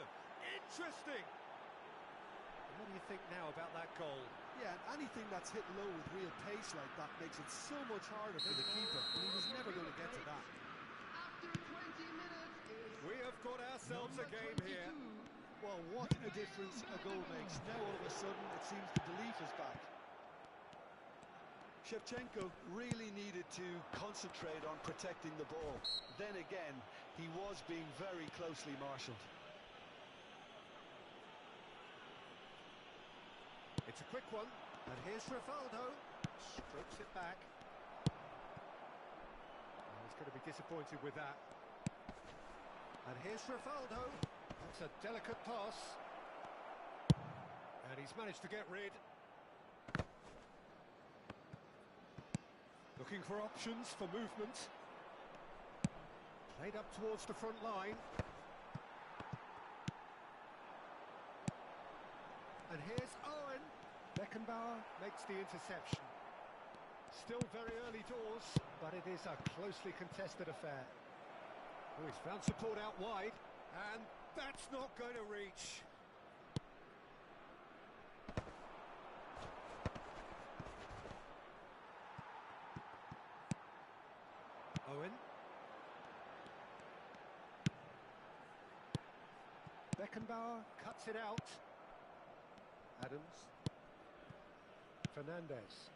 Interesting! What do you think now about that goal? Yeah, anything that's hit low with real pace like that makes it so much harder for the keeper, and he was never going to get to that. after 20 minutes is We have got ourselves a game here. Well, what a difference a goal makes. Now all of a sudden it seems the belief is back. Shevchenko really needed to concentrate on protecting the ball. Then again, he was being very closely marshalled. It's a quick one, and here's Rivaldo. Strokes it back. Oh, he's going to be disappointed with that. And here's Rivaldo. That's a delicate pass. And he's managed to get rid. Looking for options for movement. Played up towards the front line. And here's Owen. Beckenbauer makes the interception. Still very early doors, but it is a closely contested affair. Oh, he's found support out wide, and that's not going to reach. Owen. Beckenbauer cuts it out. Adams. Fernandez.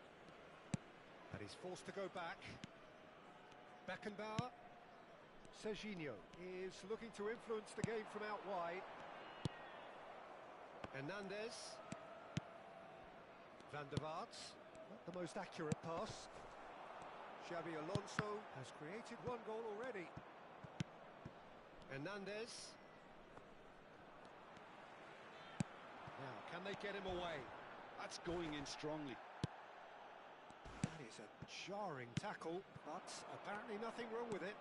And he's forced to go back. Beckenbauer. Serginho is looking to influence the game from out wide. Hernandez. Van der Vaart. Not the most accurate pass. Xabi Alonso has created one goal already. Hernandez. Now, can they get him away? That's going in strongly. That is a jarring tackle, but apparently nothing wrong with it.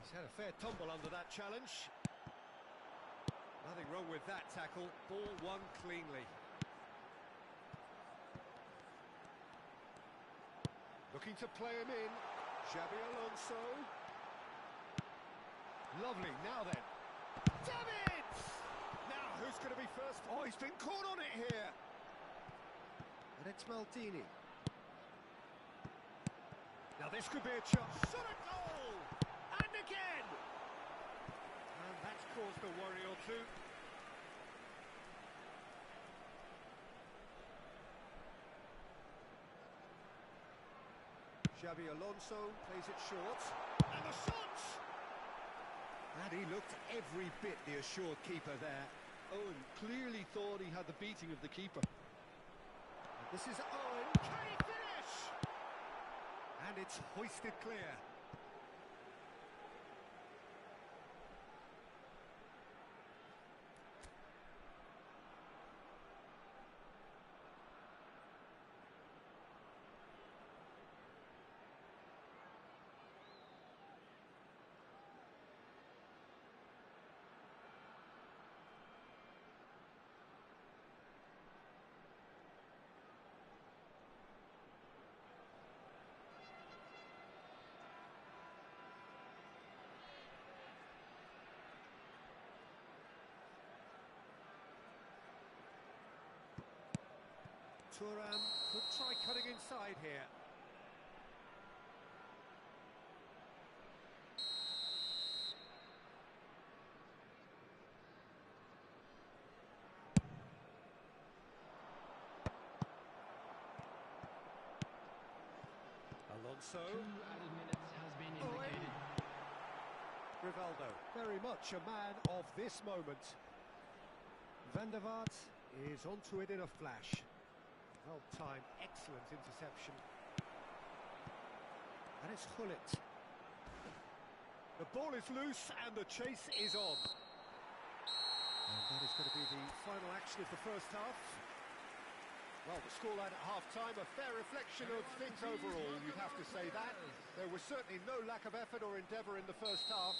He's had a fair tumble under that challenge. Nothing wrong with that tackle. Ball won cleanly. Looking to play him in. Xabi Alonso. Lovely, now then. Davids! Now, who's going to be first? Oh, he's been caught on it here. And it's Maldini. Now this could be a chance. Shot a goal! And again! And that's caused a worry or two. Xabi Alonso plays it short. And the shot! And he looked every bit the assured keeper there. Owen clearly thought he had the beating of the keeper. And this is Owen. Can he finish? And it's hoisted clear. Thuram could try cutting inside here. Alonso. 2 added minutes has been indicated. Rivaldo, very much a man of this moment. Van der Vaart is onto it in a flash. Well-timed, excellent interception. And it's Gullit. The ball is loose and the chase is on. And that is going to be the final action of the first half. Well, the scoreline at half-time, a fair reflection of things overall, you'd have to say that. There was certainly no lack of effort or endeavour in the first half.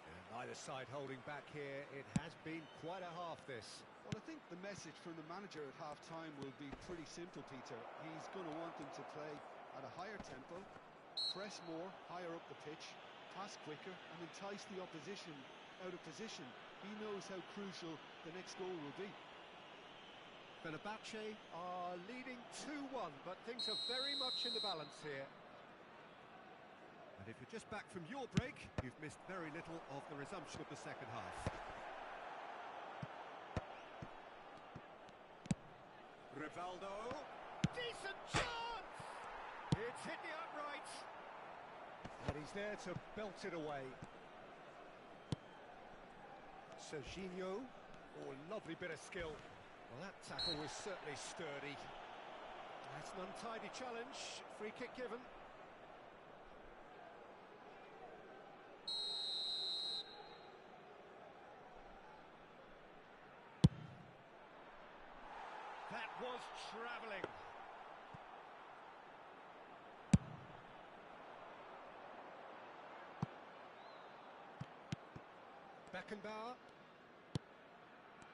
And neither side holding back here. It has been quite a half, this. Well, I think the message from the manager at half-time will be pretty simple, Peter. He's going to want them to play at a higher tempo, press more, higher up the pitch, pass quicker, and entice the opposition out of position. He knows how crucial the next goal will be. Fenerbahce are leading 2-1, but things are very much in the balance here. And if you're just back from your break, you've missed very little of the resumption of the second half. Rivaldo, decent chance! It's hit the upright. And he's there to belt it away. Serginho, oh, lovely bit of skill. Well, that tackle was certainly sturdy. That's an untidy challenge, free kick given. That was travelling. Beckenbauer.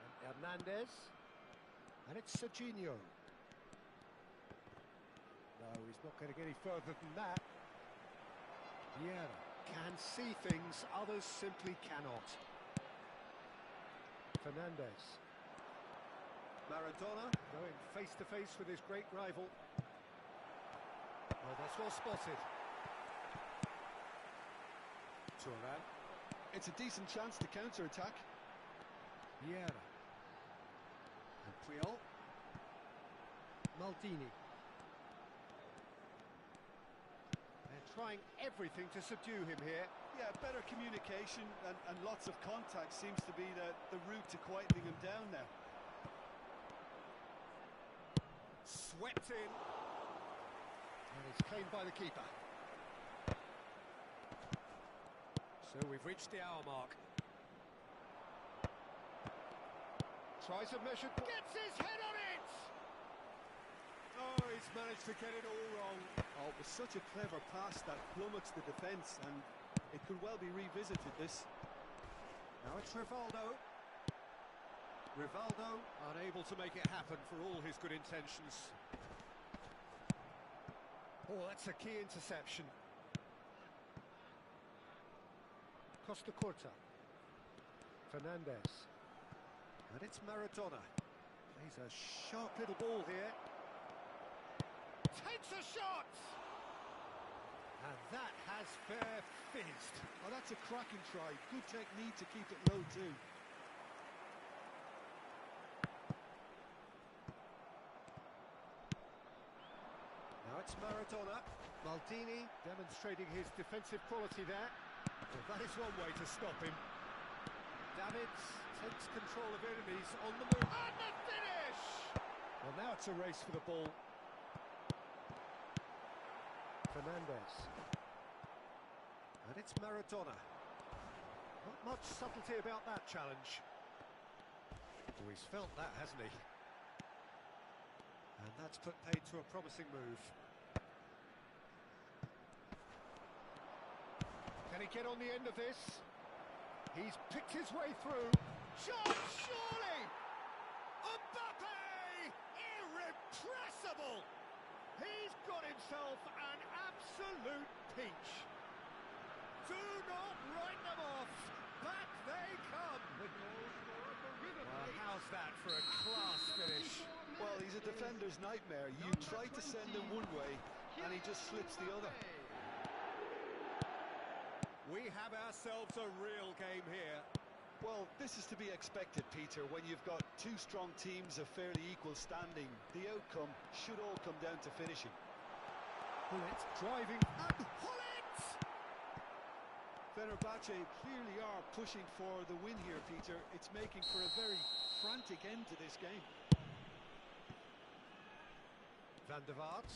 And Hernandez. And it's Serginho. No, he's not going to get any further than that. Vieira can see things, others simply cannot. Fernandez. Maradona going face-to-face with his great rival. Oh, that's well spotted. Thuram. It's a decent chance to counter-attack. Vieira. And Puyol. Maldini. They're trying everything to subdue him here. Yeah, better communication and lots of contact seems to be the route to quietening him down now. Swept in. And it's claimed by the keeper. So we've reached the hour mark. Tries a measured... Gets his head on it! Oh, he's managed to get it all wrong. Oh, it was such a clever pass that plummets the defence, and it could well be revisited, this. Now it's Rivaldo. Rivaldo unable to make it happen for all his good intentions. Oh, that's a key interception. Costa Curta. Fernandez. And it's Maradona. He's a sharp little ball here. Takes a shot! And that has fair fizzed. Oh, that's a cracking try. Good technique to keep it low too. Now it's Maradona. Maldini demonstrating his defensive quality there. Well, that is one way to stop him. Davids takes control of it and he's on the move. And the finish! Well, now it's a race for the ball. Fernandez. And it's Maradona. Not much subtlety about that challenge. Oh, he's felt that, hasn't he? And that's put paid to a promising move. Can he get on the end of this? He's picked his way through. Shot, surely! Mbappe! Irrepressible! He's got himself an absolute peach. Do not write them off. Back they come. Well, how's that for a class finish? Well, he's a defender's nightmare. You try to send him one way, and he just slips the other. We have ourselves a real game here. Well, this is to be expected, Peter, when you've got two strong teams of fairly equal standing. The outcome should all come down to finishing. Gullit driving and Gullit! Fenerbahce clearly are pushing for the win here, Peter. It's making for a very frantic end to this game. Van der Vaart,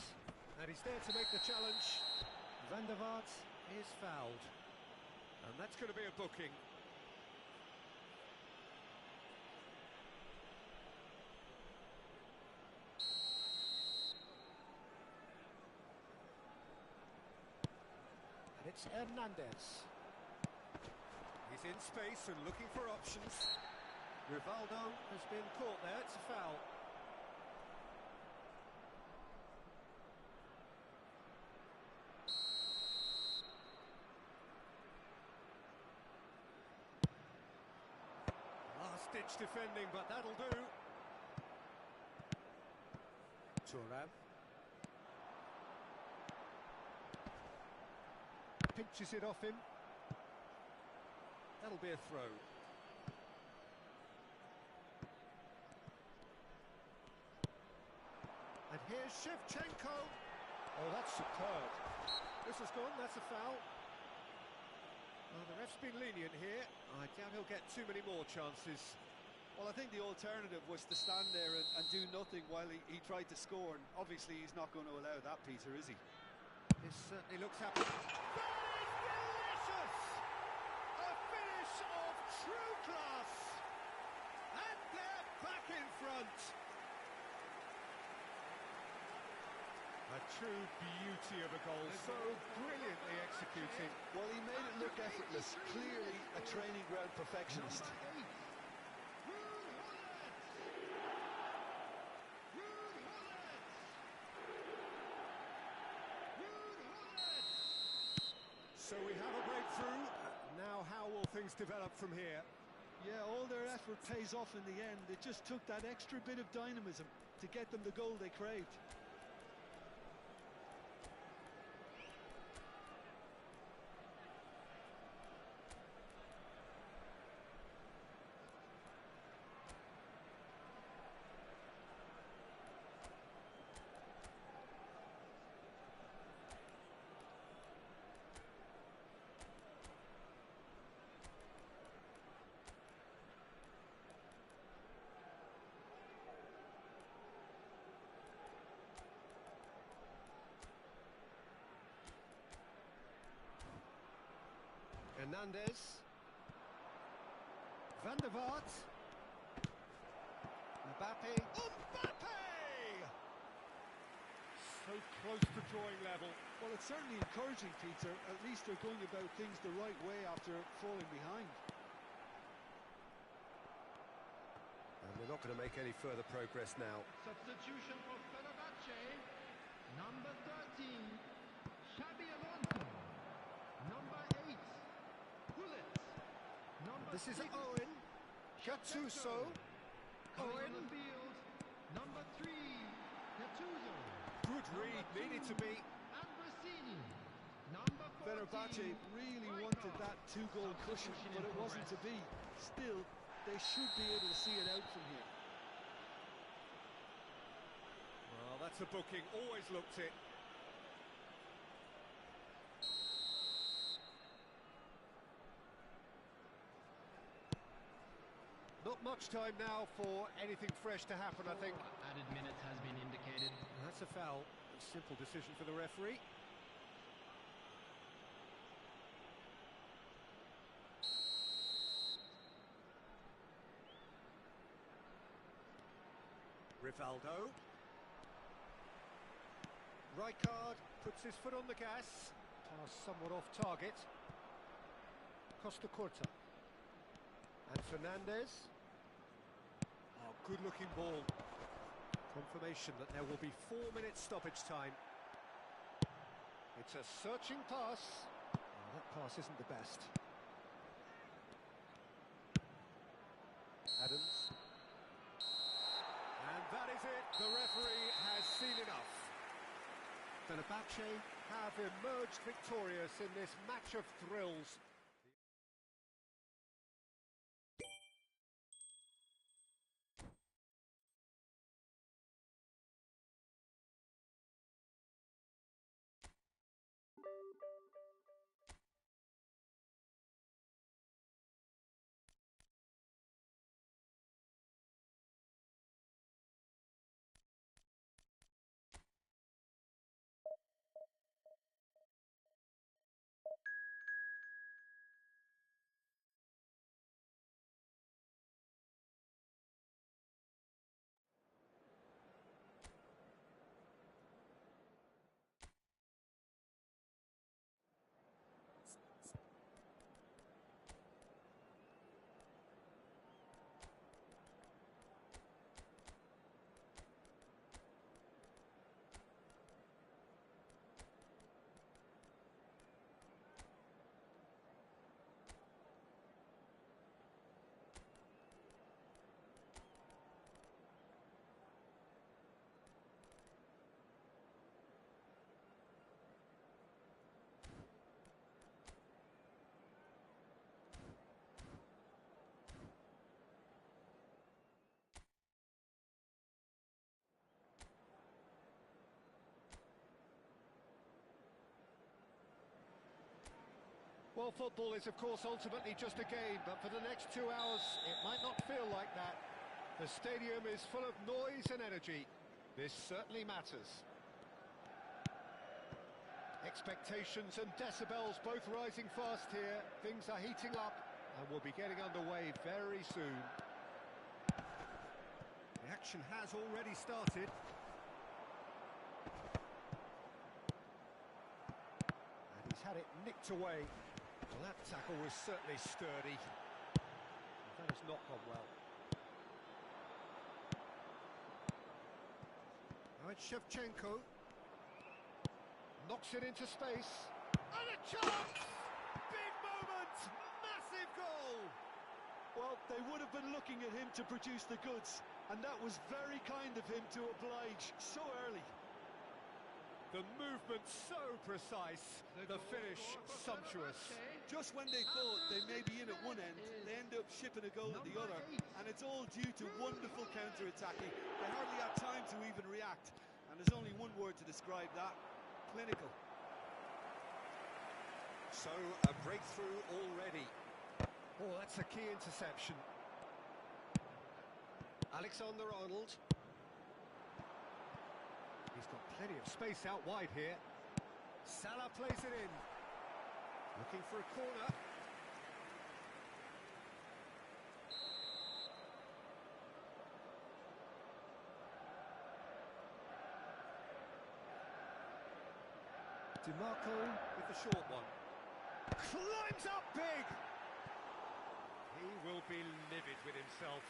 and he's there to make the challenge. Van der Vaart is fouled, and that's going to be a booking. And it's Hernandez. He's in space and looking for options. Rivaldo has been caught there, it's a foul. Last-ditch defending, but that'll do. Thuram. Pinches it off him. That'll be a throw. And here's Shevchenko. Oh, that's superb. This has gone, that's a foul. Well, the ref's been lenient here. I doubt he'll get too many more chances. Well, I think the alternative was to stand there and do nothing while he tried to score, and obviously he's not going to allow that, Peter, is he? This certainly looks happy. That is delicious! A finish of true class! And they're back in front! A true beauty of a goal, so brilliantly executed. Well, he made it look effortless. Clearly a training ground perfectionist. So we have a breakthrough. Now how will things develop from here? Yeah, all their effort pays off in the end. It just took that extra bit of dynamism to get them the goal they craved. Hernandez. Van der Vaart. Mbappe. Mbappe! So close to drawing level. Well, it's certainly encouraging, Peter. At least they're going about things the right way after falling behind. And they're not going to make any further progress now. Substitution for Fenerbahce. Number 13, Xabi Alonso. Number 8, Gullit. This is Owen. Gattuso. Coming on Owen. the field, number 3, Gattuso. Good read, needed to be. And Rossini. Number 14. Fenerbahce really wanted that two-goal cushion, but it wasn't to be. Still, they should be able to see it out from here. Well, that's a booking. Always looked it. Not much time now for anything fresh to happen, I think. Added minutes has been indicated. That's a foul. A simple decision for the referee. Rivaldo. Rijkaard puts his foot on the gas. Pass somewhat off target. Costa Curta. And Fernandez. Oh, good-looking ball. Confirmation that there will be 4 minutes stoppage time. It's a searching pass. Oh, that pass isn't the best. Adams. And that is it. The referee has seen enough. Fenerbahce have emerged victorious in this match of thrills. Well, football is, of course, ultimately just a game, but for the next 2 hours, it might not feel like that. The stadium is full of noise and energy. This certainly matters. Expectations and decibels both rising fast here. Things are heating up, and we'll be getting underway very soon. The action has already started. And he's had it nicked away. Well, that tackle was certainly sturdy. That has not gone well. Now it's Shevchenko. Knocks it into space. And a chance! Big moment! Massive goal! Well, they would have been looking at him to produce the goods, and that was very kind of him to oblige so early. The movement so precise, the finish sumptuous. Just when they thought they may be in at one end, they end up shipping a goal at the other, and it's all due to wonderful counter-attacking. They hardly had time to even react, and there's only one word to describe that: clinical. So, a breakthrough already. Oh, that's a key interception. Alexander-Arnold. He's got plenty of space out wide here. Salah plays it in. Looking for a corner. DiMarco with the short one. Climbs up big! He will be livid with himself.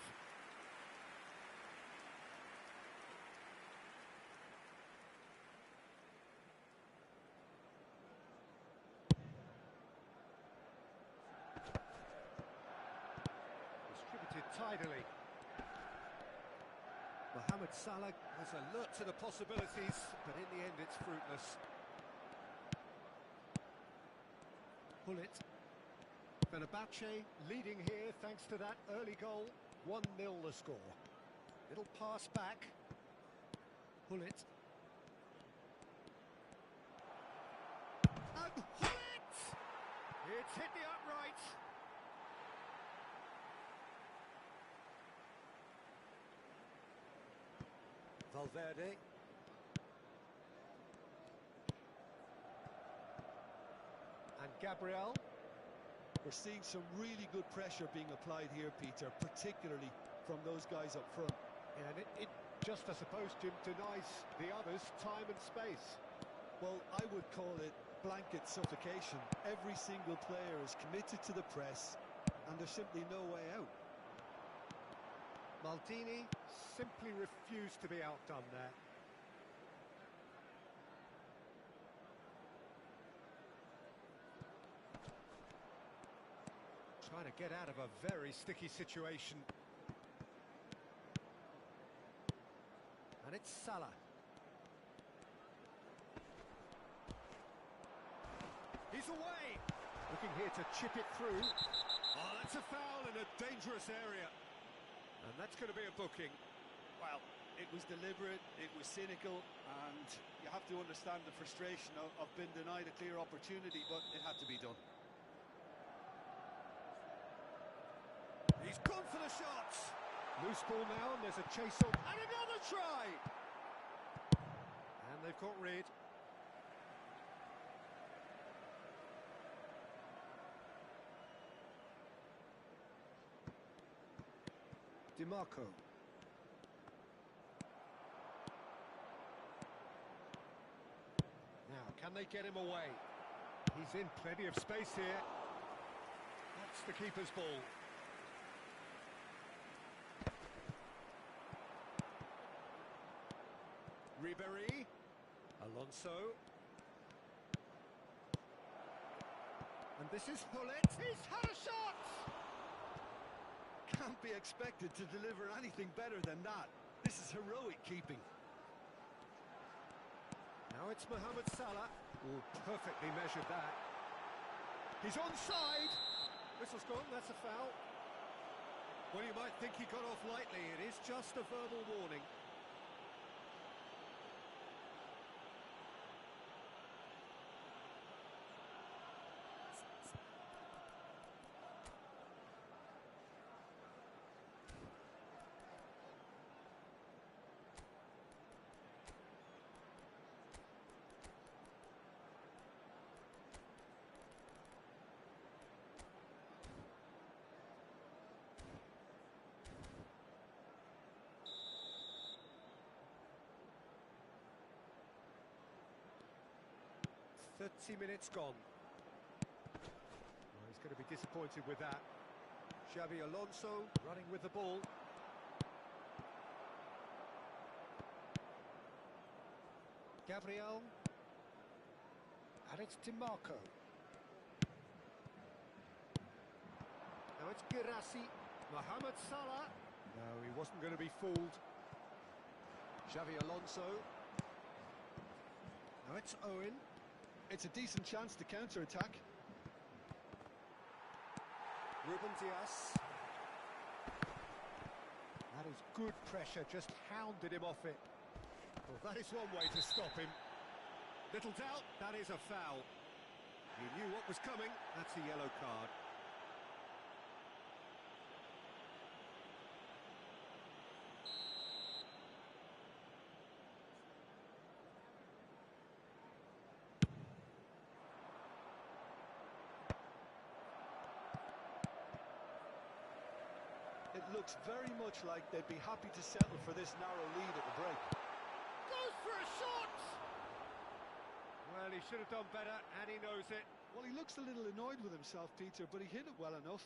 Distributed tidily. Mohamed Salah was alert to the possibilities, but in the end it's fruitless. Bullet. Fenerbahce leading here thanks to that early goal. 1-0 the score. Little pass back. Bullet. And Bullet! It's hit the upright. Valverde. And Gabriel. We're seeing some really good pressure being applied here, Peter, particularly from those guys up front. Yeah, and it just, I suppose, Jim, denies the others time and space. Well, I would call it blanket suffocation. Every single player is committed to the press, and there's simply no way out. Maldini simply refused to be outdone there. Trying to get out of a very sticky situation. And it's Salah. He's away! Looking here to chip it through. Oh, that's a foul in a dangerous area. And that's going to be a booking. Well, it was deliberate, it was cynical, and you have to understand the frustration of being denied a clear opportunity, but it had to be done. He's gone for the shots. Loose ball now, and there's a chase on. And another try! And they've got rid. DiMarco. Now, can they get him away? He's in plenty of space here. That's the keeper's ball. Ribéry, Alonso, and this is Hullet. He's had a shot! Can't be expected to deliver anything better than that. This is heroic keeping. Now it's Mohamed Salah. Oh, perfectly measured that. He's onside. Whistle's gone, that's a foul. Well, you might think he got off lightly. It is just a verbal warning. "30 minutes gone." Well, he's going to be disappointed with that. Xabi Alonso running with the ball. Gabriel. And it's DiMarco. Now it's Girassi. Mohamed Salah. No, he wasn't going to be fooled. Xabi Alonso. Now it's Owen. It's a decent chance to counter-attack. Ruben Dias. That is good pressure, just hounded him off it. Well, that is one way to stop him. Little doubt, that is a foul. He knew what was coming, that's a yellow card. It looks very much like they'd be happy to settle for this narrow lead at the break. Goes for a shot! Well, he he should have done better, and he knows it. Well, he looks a little annoyed with himself, Peter, but he hit it well enough.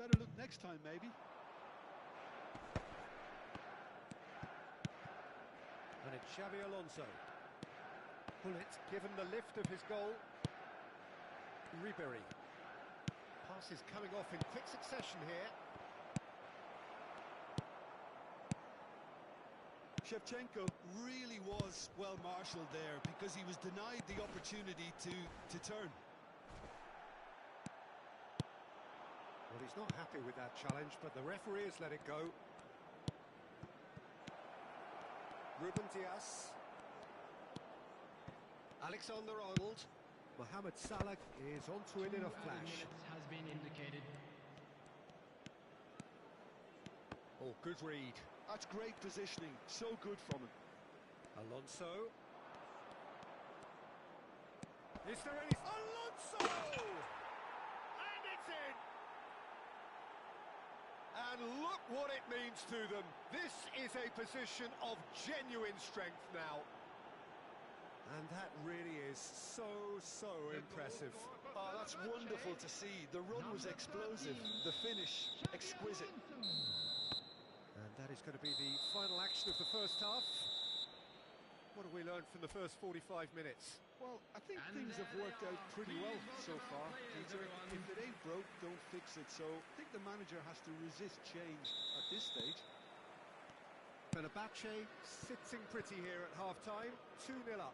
Better look next time, maybe. And it's Xabi Alonso. Bullet given the lift of his goal. Ribery. Passes coming off in quick succession here. Shevchenko really was well marshalled there because he was denied the opportunity to turn. Well, he's not happy with that challenge, but the referee has let it go. Ruben Dias. Alexander-Arnold. Mohamed Salah is onto it in a flash. Has been indicated. Oh, good read. That's great positioning, so good from him. Alonso. Is there any... Alonso! And it's in! And look what it means to them. This is a position of genuine strength now. And that really is so impressive. Oh, that's wonderful to see. The run was explosive, the finish exquisite. And that is going to be the final action of the first half. What have we learned from the first 45 minutes? Well, I think things have worked out pretty well so far, Peter. If it ain't broke, don't fix it. So I think the manager has to resist change at this stage. Fenerbahce sitting pretty here at half-time, 2-0 up.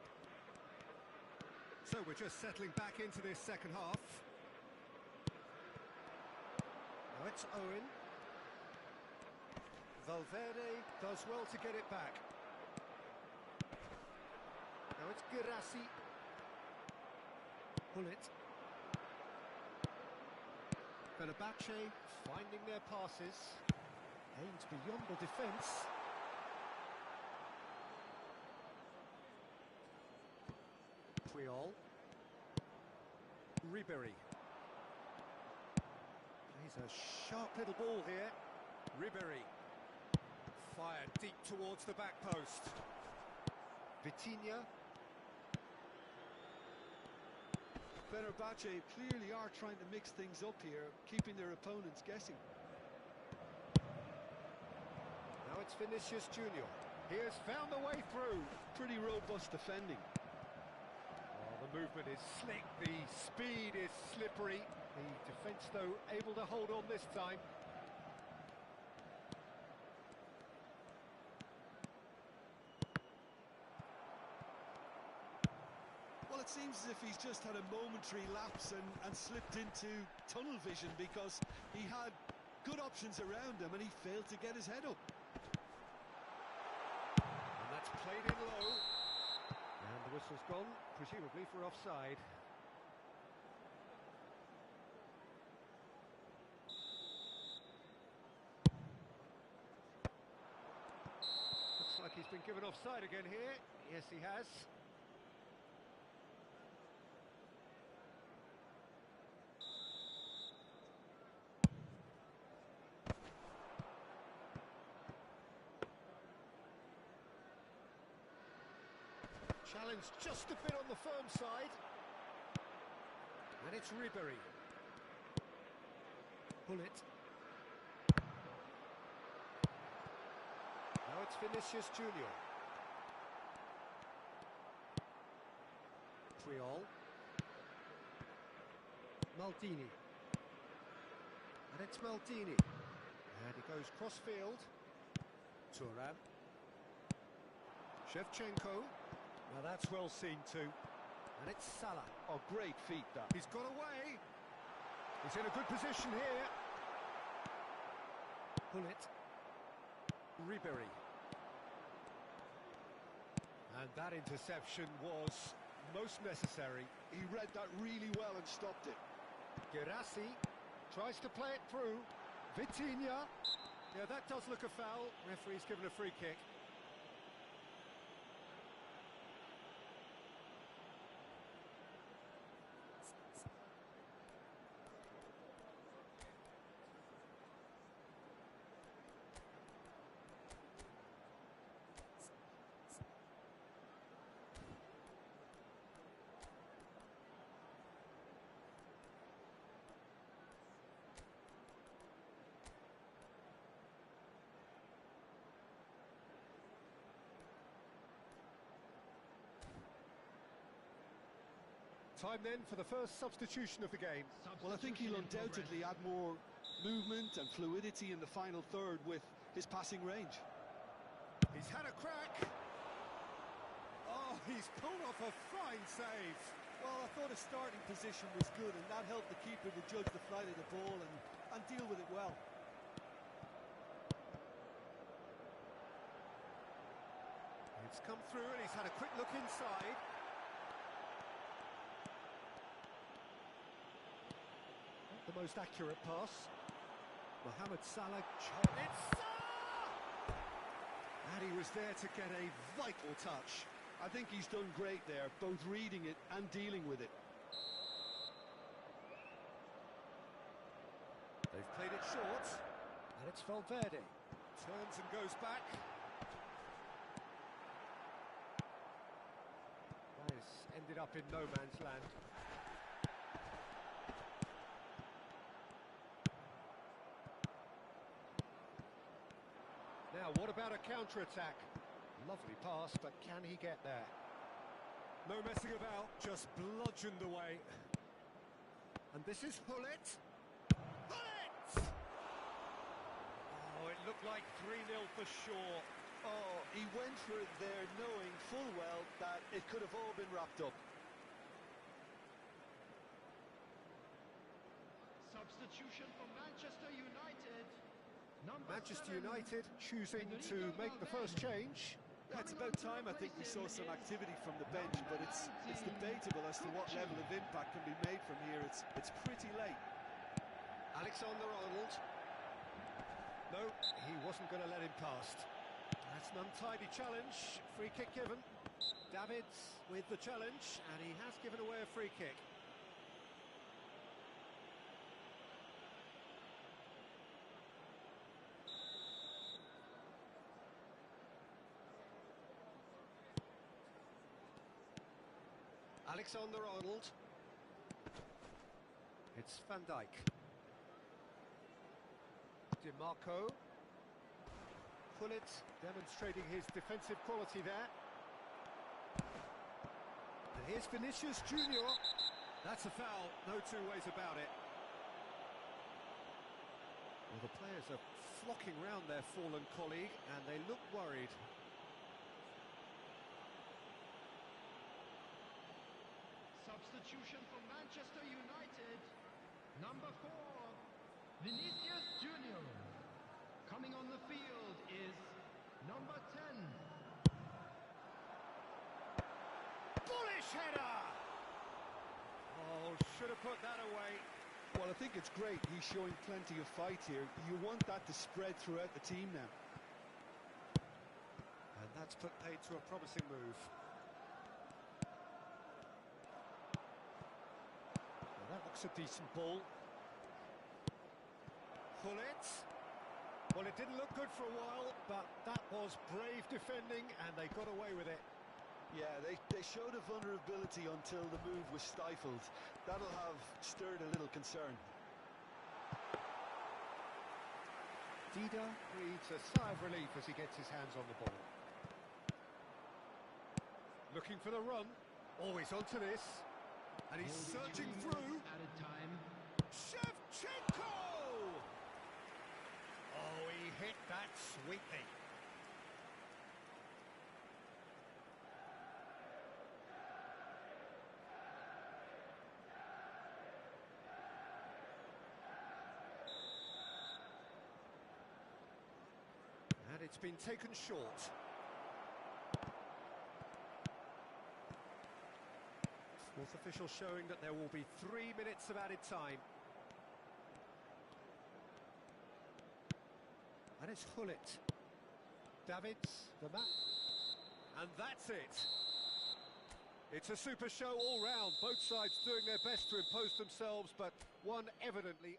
So we're just settling back into this second half. Now it's Owen. Valverde does well to get it back. Now it's Guirassy. Bullet. Fenerbahce finding their passes. Aimed beyond the defence. Puyol. Ribery. He's a sharp little ball here. Ribery. Fired deep towards the back post. Vitinha. Fenerbahce clearly are trying to mix things up here, keeping their opponents guessing. Now it's Vinicius Junior. He has found the way through. Pretty robust defending. The movement is slick, the speed is slippery. The defence, though, able to hold on this time. Well, it seems as if he's just had a momentary lapse and slipped into tunnel vision because he had good options around him and he failed to get his head up. And that's played in low. And the whistle's gone, presumably for offside. Looks like he's been given offside again here. Yes, he has. Challenge just a bit on the firm side. And it's Ribery. Bullet. Now it's Vinicius Junior. Puyol. Maldini. And it's Maldini. And he goes cross-field. Thuram. Shevchenko. Now that's well seen too. And it's Salah. Oh, great feat that. He's got away. He's in a good position here. Bullet. Ribery. And that interception was most necessary. He read that really well and stopped it. Guirassy tries to play it through. Vitinha. Yeah, that does look a foul. Referee's given a free kick. Time then for the first substitution of the game. Well, I think he'll undoubtedly add more movement and fluidity in the final third with his passing range. He's had a crack. Oh, he's pulled off a fine save. Well, I thought his starting position was good, and that helped the keeper to judge the flight of the ball and deal with it well. It's come through and he's had a quick look inside. Not the most accurate pass. Mohamed Salah. It's Salah! And he was there to get a vital touch. I think he's done great there, both reading it and dealing with it. They've played it short, and it's Valverde. Turns and goes back. This ended up in no man's land. Now, what about a counter-attack? Lovely pass, but can he get there? No messing about, just bludgeoned away. And this is Hullet. Hullet! Oh, it looked like 3-0 for sure. Oh, he went for it there knowing full well that it could have all been wrapped up. Substitution for Manchester United. Manchester United choosing to make the first change. Yeah, it's about time I think we saw some activity from the bench, but it's debatable as to what level of impact can be made from here. It's pretty late. Alexander-Arnold. No, he wasn't going to let him past. That's an untidy challenge. Free kick given. Davids with the challenge, and he has given away a free kick. Alexander-Arnold. It's Van Dijk. DiMarco. Hullet demonstrating his defensive quality there. And here's Vinicius Junior. That's a foul, no two ways about it. Well, the players are flocking round their fallen colleague and they look worried. Substitution for Manchester United. Number 4, Vinicius Junior. Coming on the field is number 10. Bullish header! Oh, should have put that away. Well, I think it's great. He's showing plenty of fight here. You want that to spread throughout the team now. And that's put paid to a promising move. Well, that looks a decent ball. Hullet. Well, it didn't look good for a while, but that was brave defending, and they got away with it. Yeah, they showed a vulnerability until the move was stifled. That'll have stirred a little concern. Dida breathes a sigh of relief as he gets his hands on the ball. Looking for the run. Always onto this. And he's searching through. Added time. Shevchenko! Oh, he hit that sweetly. And it's been taken short. Fourth official showing that there will be 3 minutes of added time. And it's Hullet. Davids, the map. And that's it. It's a super show all round. Both sides doing their best to impose themselves, but one evidently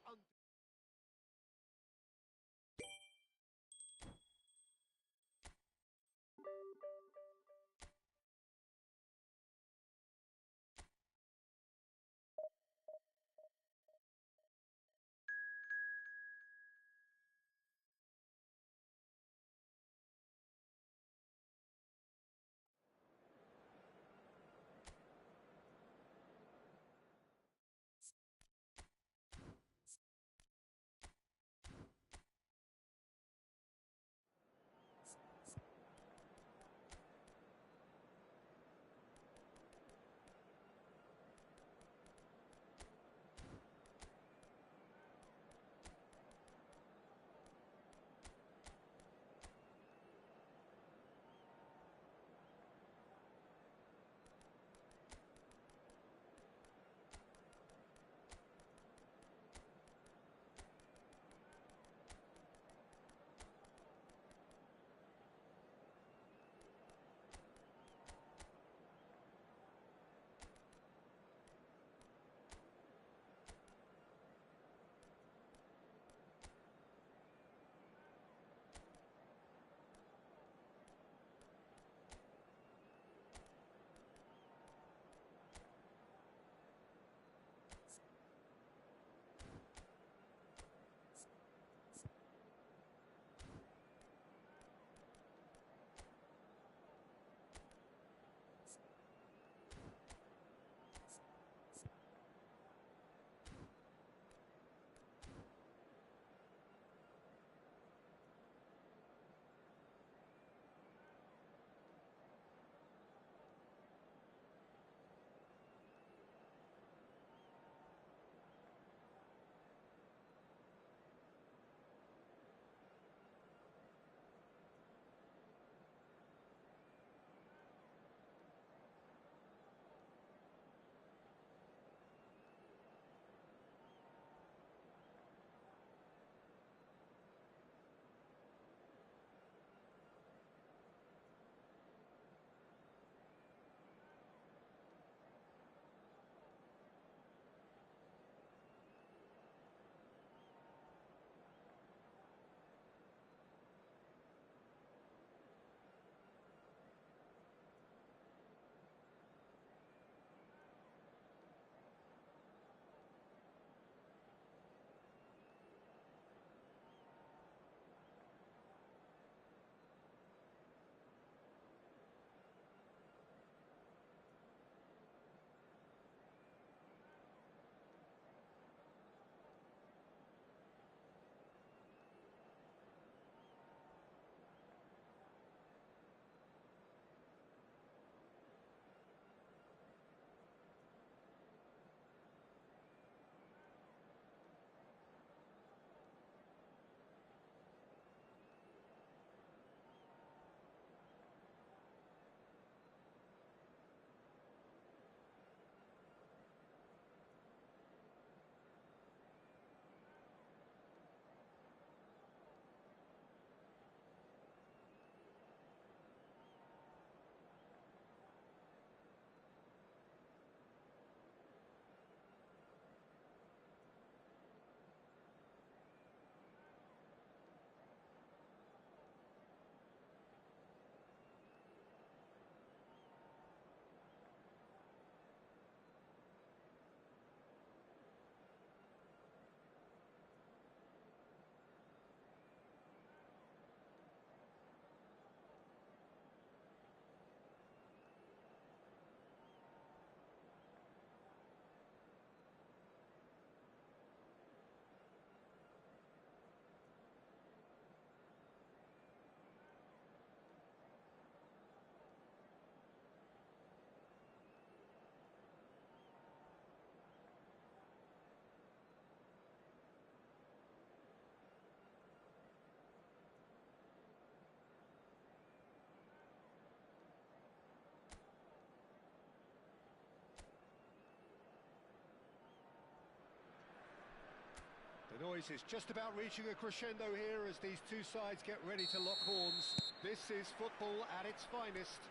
The noise is just about reaching a crescendo here as these two sides get ready to lock horns. This is football at its finest.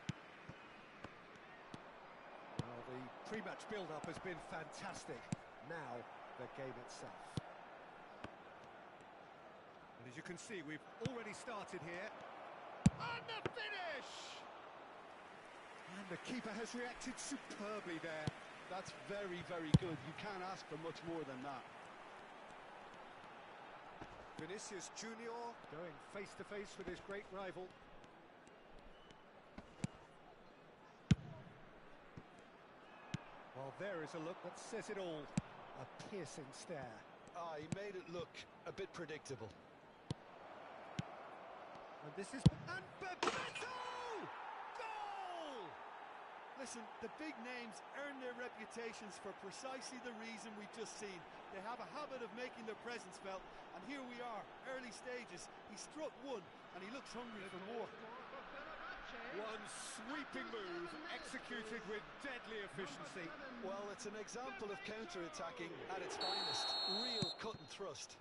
Well, the pre-match build-up has been fantastic. Now, the game itself. And as you can see, we've already started here. And the finish! And the keeper has reacted superbly there. That's very, very good. You can't ask for much more than that. Vinicius Junior going face-to-face with his great rival. Well, there is a look that says it all. A piercing stare. Ah, he made it look a bit predictable. And this is... And Bebeto! Goal! Listen, the big names earn their reputations for precisely the reason we've just seen. They have a habit of making their presence felt, and here we are, early stages. He struck one, and he looks hungry for more. One sweeping move, executed with deadly efficiency. Well, it's an example of counter-attacking at its finest. Real cut and thrust.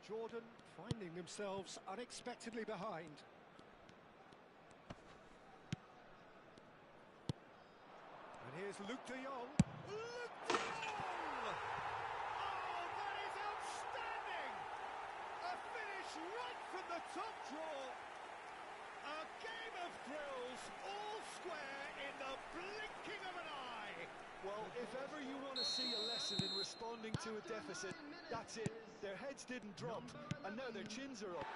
Jordan finding themselves unexpectedly behind. And here's Luke de Jong. Luke de Jong! Oh, that is outstanding! A finish right from the top draw. A game of thrills, all square in the blinking of an eye. Well, if ever you want to see a lesson in responding to a deficit, that's it. Their heads didn't drop, and now their chins are up.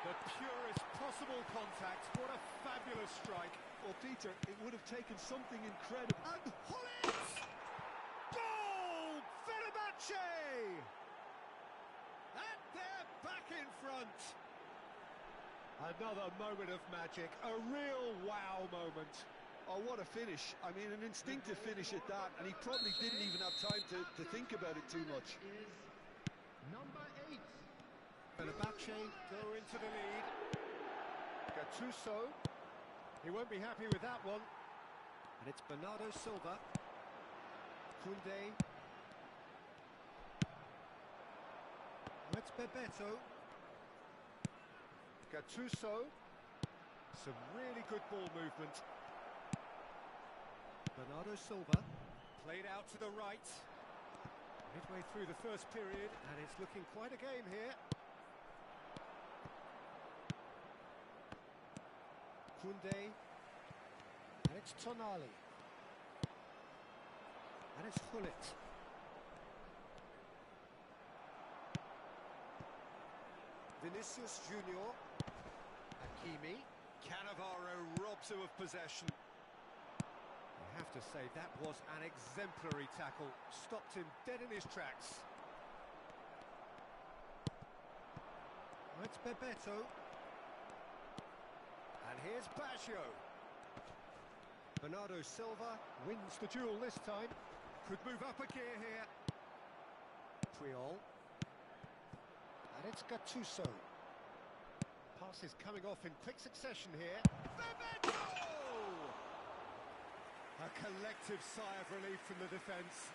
The purest possible contact. What a fabulous strike. Well, Peter, it would have taken something incredible. And Hullet! Goal! Fenerbahce! And they're back in front. Another moment of magic, a real wow moment. Oh, what a finish. I mean, an instinctive finish at that, and he probably didn't even have time to think about it too much. Number 8. Fenerbahce go into the lead. Gattuso. He won't be happy with that one. And it's Bernardo Silva. Koundé. Now it's Bebeto. Gattuso. Some really good ball movement. Bernardo Silva. Played out to the right. Midway through the first period, and it's looking quite a game here. Koundé. And it's Tonali. And it's Hullet. Vinicius Junior. Hakimi. Cannavaro robs him of possession. I have to say, that was an exemplary tackle. Stopped him dead in his tracks. Oh, it's Bebeto. And here's Baggio. Bernardo Silva wins the duel this time. Could move up a gear here. Triol. And it's Gattuso. Pass is coming off in quick succession here. Bebeto! A collective sigh of relief from the defence.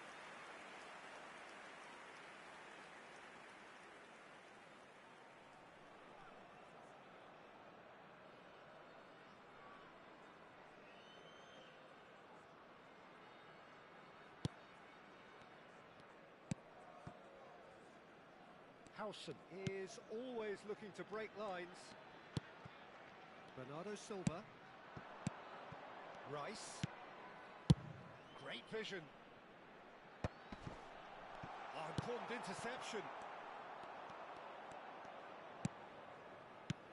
Howson is always looking to break lines. Bernardo Silva. Rice. Great vision. Oh, important interception.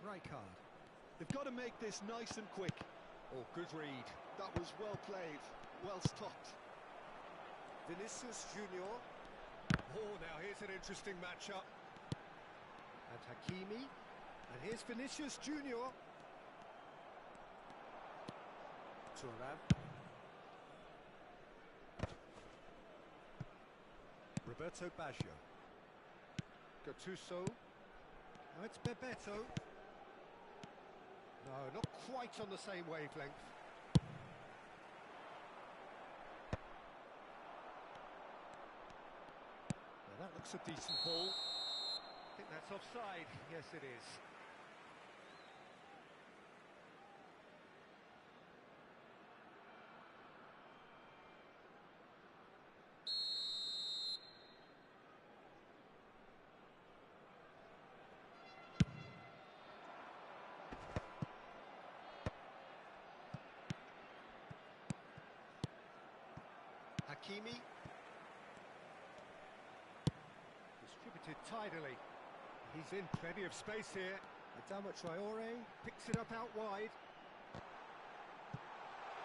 Rijkaard. They've got to make this nice and quick. Oh, good read. That was well played, well stopped. Vinicius Junior. Oh, now here's an interesting matchup. And Hakimi. And here's Vinicius Junior. Thuram. Roberto Baggio. Gattuso. Now it's Bebeto. No, not quite on the same wavelength. looks a decent ball. I think that's offside. Yes, it is. Hakimi. Distributed tidily. He's in plenty of space here. Adama Traore picks it up out wide.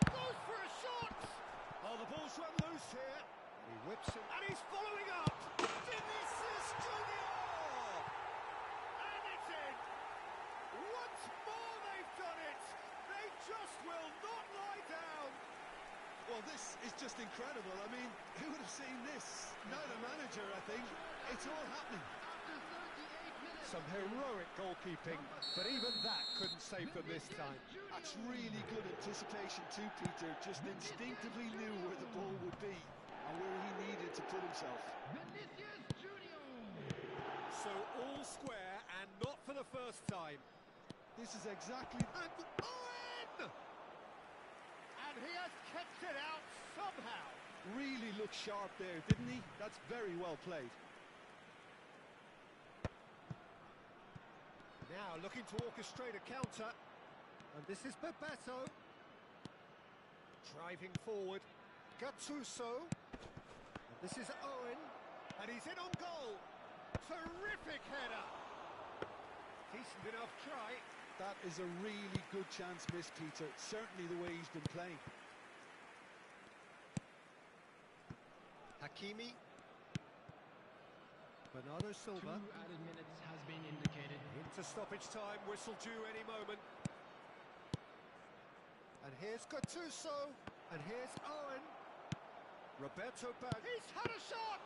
Goes for a shot! Oh, the ball's run loose here. He whips it, and he's following up! Vinicius Junior! And it's in! Once more they've done it! They just will not lie down! Well, this is just incredible. I mean, who would have seen this? Not a manager, I think. It's all happening. Some heroic goalkeeping, but even that couldn't save them this time. That's really good anticipation too, Peter. Just instinctively knew where the ball would be and where he needed to put himself. So all square, and not for the first time. This is exactly... And Owen! And he has kept it out somehow. Really looked sharp there, didn't he? That's very well played. Now looking to orchestrate a counter. And this is Bebeto. Driving forward. Gattuso. And this is Owen. And he's in on goal. Terrific header. Decent enough try. That is a really good chance missed, Peter. Certainly the way he's been playing. Hakimi. Bernardo Silva. 2 added minutes has been indicated. Into stoppage time, whistle due any moment. And here's Gattuso. And here's Owen. Roberto Baggio. He's had a shot!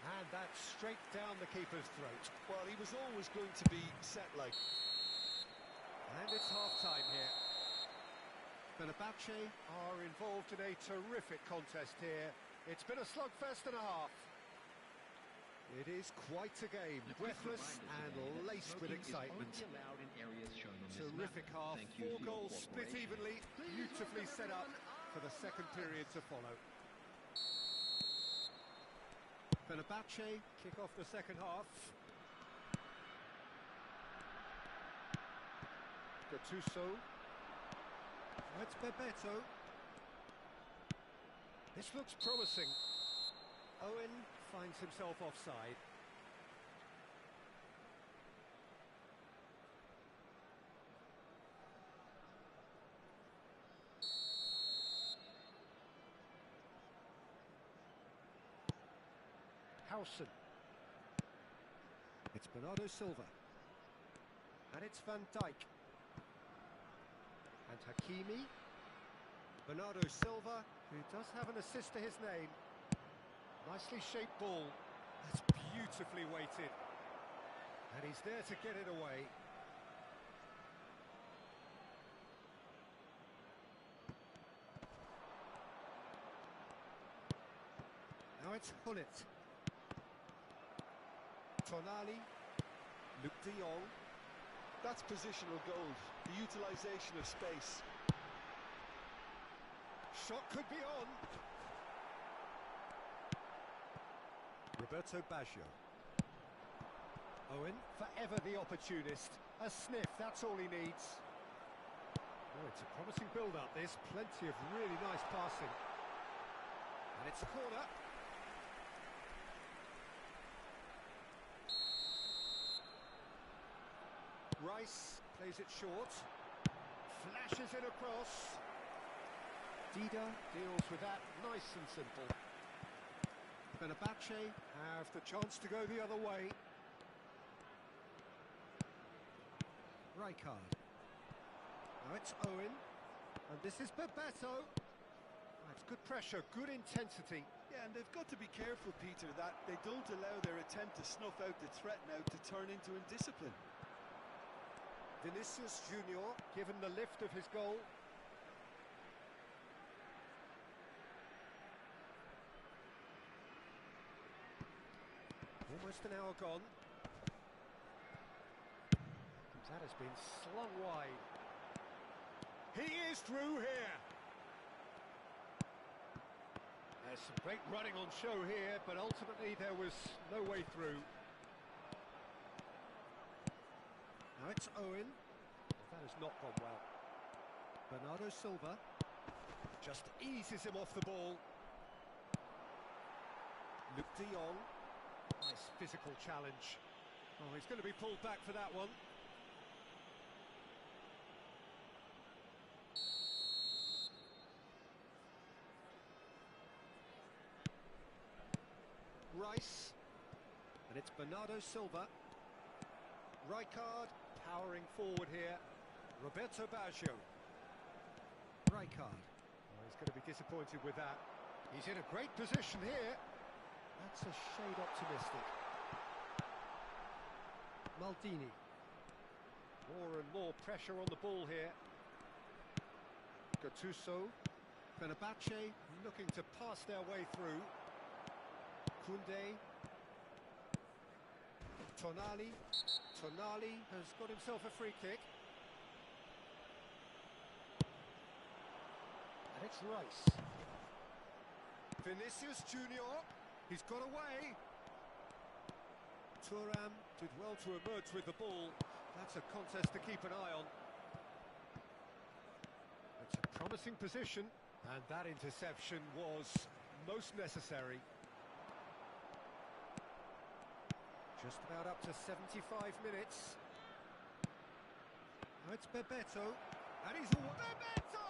And that's straight down the keeper's throat. Well, he was always going to be set like. And it's half-time here. Fenerbahce are involved in a terrific contest here. It's been a slugfest and a half. It is quite a game, breathless and laced with excitement. Terrific half, 4 goals split evenly, beautifully set up for the second period to follow. Fenerbahce kick off the second half. Gattuso. That's Bebeto. This looks promising. Owen finds himself offside. Howson. It's Bernardo Silva. And it's Van Dijk. And Hakimi. Bernardo Silva, who does have an assist to his name. Nicely shaped ball. That's beautifully weighted. And he's there to get it away. Now it's Hullet. Tonali. Luke de Jong. That's positional gold, the utilisation of space. Shot could be on. Roberto Baggio. Owen, forever the opportunist. A sniff, that's all he needs. Oh, it's a promising build-up, this. Plenty of really nice passing. And it's a corner. Rice plays it short. Flashes it across. Dida deals with that nice and simple. Fenerbahce have the chance to go the other way. Rijkaard. Now it's Owen. And this is Bebeto. That's good pressure, good intensity. Yeah, and they've got to be careful, Peter, that they don't allow their attempt to snuff out the threat now to turn into indiscipline. Vinicius Junior given the lift of his goal. Almost an hour gone. That has been slung wide. He is through here. There's some great running on show here, but ultimately there was no way through. Now it's Owen. That has not gone well. Bernardo Silva just eases him off the ball. Luke de Jong. Nice physical challenge. Oh, he's going to be pulled back for that one. Rice, and it's Bernardo Silva. Rijkaard powering forward here. Roberto Baggio. Rijkaard. Oh, he's going to be disappointed with that. He's in a great position here. That's a shade optimistic. Maldini. More and more pressure on the ball here. Gattuso. Fenerbahce looking to pass their way through. Koundé. Tonali. Tonali has got himself a free kick. And it's Rice. Vinicius Junior. He's got away. Thuram did well to emerge with the ball. That's a contest to keep an eye on. It's a promising position, and that interception was most necessary. Just about up to 75 minutes. Now it's Bebeto, and he's Bebeto!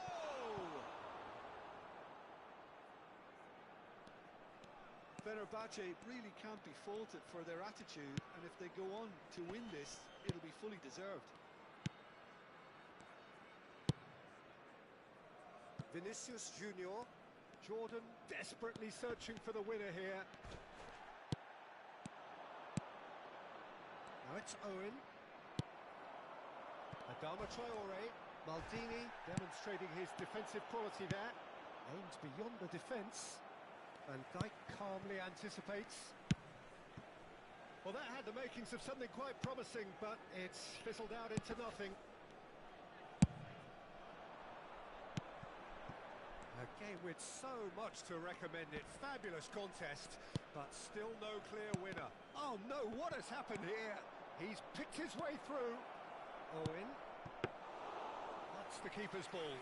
Fenerbahce really can't be faulted for their attitude, and if they go on to win this, it'll be fully deserved. Vinicius Junior. Jordan desperately searching for the winner here. Now it's Owen. Adama Traore. Maldini demonstrating his defensive quality there. Aims beyond the defence. Van Dijk calmly anticipates. Well, that had the makings of something quite promising, but it's fizzled out into nothing. A game with so much to recommend it. Fabulous contest, but still no clear winner. Oh no, what has happened here? He's picked his way through. Owen. That's the keeper's ball.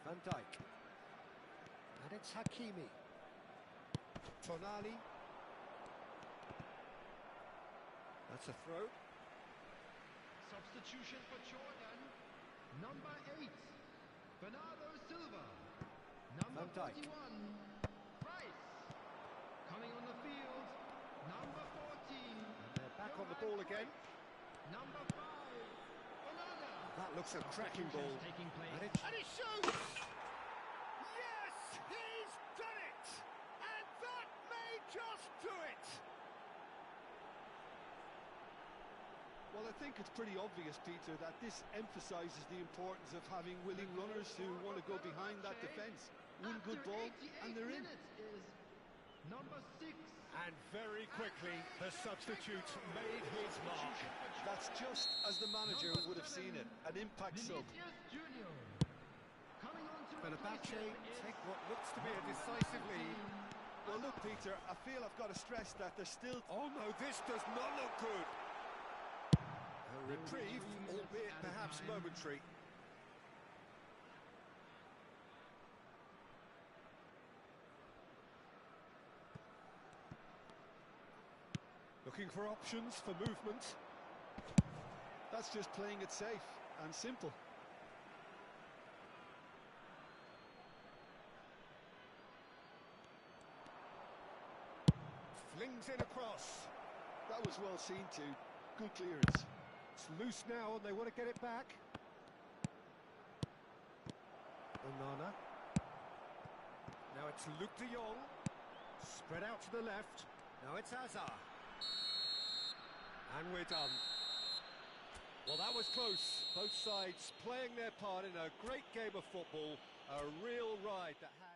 Van Dijk. And it's Hakimi. Tonali. That's a throw. Substitution for Jordan. Number 8, Bernardo Silva. Number Van Dijk. 41, Rice. Coming on the field, number 14. And they're back on the ball again. Number 5, Onana. That looks a cracking ball. Taking place. And he shoots! Yes, he's done it! And that may just do it! Well, I think it's pretty obvious, Peter, that this emphasises the importance of having willing runners who want to go behind that defence, win good ball, and they're in. Is number 6. And very quickly, the substitute made his mark. That's just as the manager would have seen it, an impact sub. Vinicius Junior. Coming on to Fenerbahce take what looks to be a decisive lead. Well, look, Peter, I feel I've got to stress that there's still... Oh no, this does not look good. A reprieve, albeit perhaps momentary. Looking for options for movement. That's just playing it safe and simple. Flings in across. That was well seen too. Good clearance. It's loose now and they want to get it back. Onana. Now it's Luke de Jong. Spread out to the left. Now it's Hazard. And we're done. Well, that was close. Both sides playing their part in a great game of football. A real ride that had...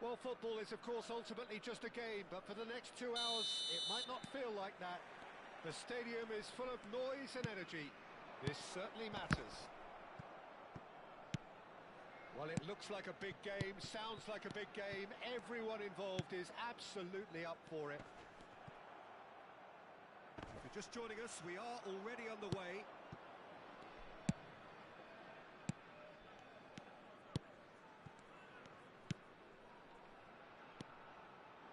Well, football is, of course, ultimately just a game, but for the next 2 hours, it might not feel like that. The stadium is full of noise and energy. This certainly matters. Well, it looks like a big game, sounds like a big game. Everyone involved is absolutely up for it. If you're just joining us, we are already underway.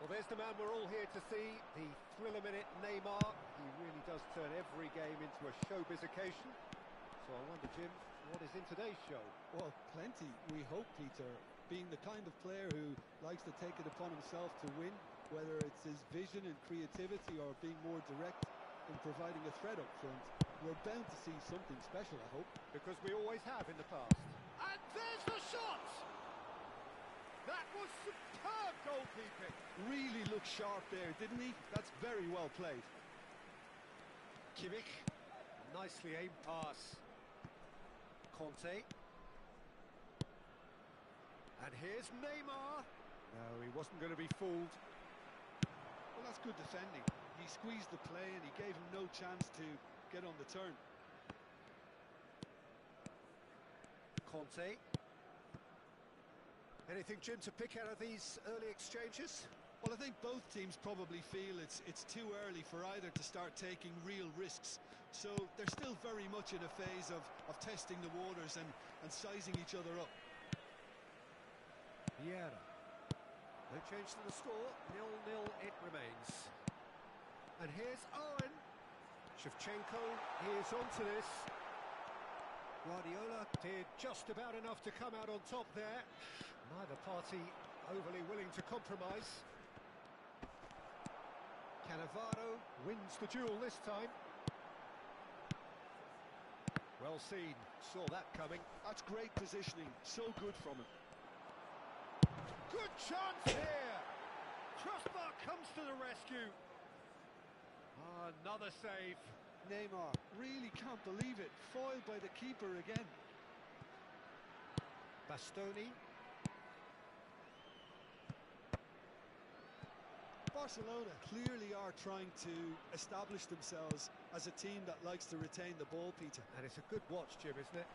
Well, there's the man we're all here to see, the thriller-minute Neymar. He really does turn every game into a showbiz occasion. So I wonder, Jim, what is in today's show? Well, plenty, we hope, Peter. Being the kind of player who likes to take it upon himself to win, whether it's his vision and creativity or being more direct in providing a threat up front, we're bound to see something special, I hope. Because we always have in the past. And there's the shot! That was superb goalkeeping. Really looked sharp there, didn't he? That's very well played. Kimmich, nicely aimed pass. Conte. And here's Neymar. No, he wasn't going to be fooled. Well, that's good defending. He squeezed the play and he gave him no chance to get on the turn. Conte. Anything, Jim, to pick out of these early exchanges? Well, I think both teams probably feel it's too early for either to start taking real risks. So they're still very much in a phase of testing the waters and sizing each other up. Vieira. No change to the score. 0-0 it remains. And here's Owen. Shevchenko is onto this. Guardiola did just about enough to come out on top there. Neither party overly willing to compromise. Cannavaro wins the duel this time. Well seen, saw that coming. That's great positioning, so good from him. Good chance here! Crossbar comes to the rescue. Another save. Neymar, really can't believe it. Foiled by the keeper again. Bastoni. Barcelona clearly are trying to establish themselves as a team that likes to retain the ball, Peter. And it's a good watch, Jim, isn't it?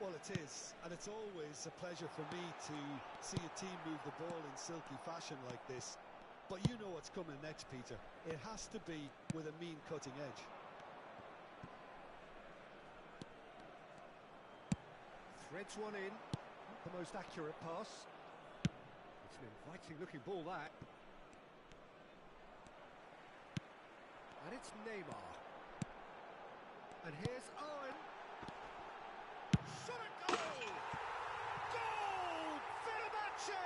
Well, it is, and it's always a pleasure for me to see a team move the ball in silky fashion like this. But you know what's coming next, Peter. It has to be with a mean cutting edge. Threads one in. Not the most accurate pass. It's an inviting looking ball, that. And it's Neymar. And here's Owen. Shot at goal! Goal! Fenerbahce!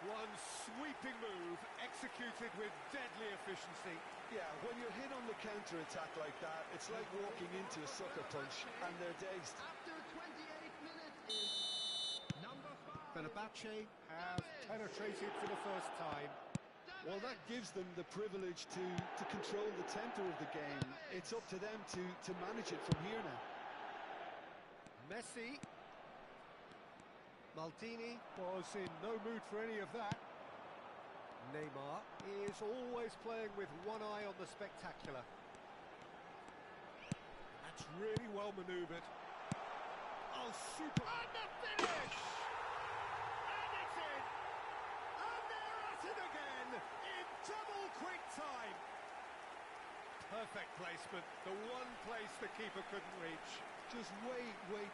One sweeping move, executed with deadly efficiency. Yeah, when you're hit on the counter-attack like that, it's like walking into a sucker punch and they're dazed. After 28 minutes is number 5. Fenerbahce have penetrated for the first time. Well, that gives them the privilege to control the tempo of the game. It's up to them to manage it from here now. Messi. Maldini was in no mood for any of that. Neymar is always playing with one eye on the spectacular. That's really well manoeuvred. Oh, super! And the finish! And it's in! And they're at it again in double quick time. Perfect placement, the one place the keeper couldn't reach. Just way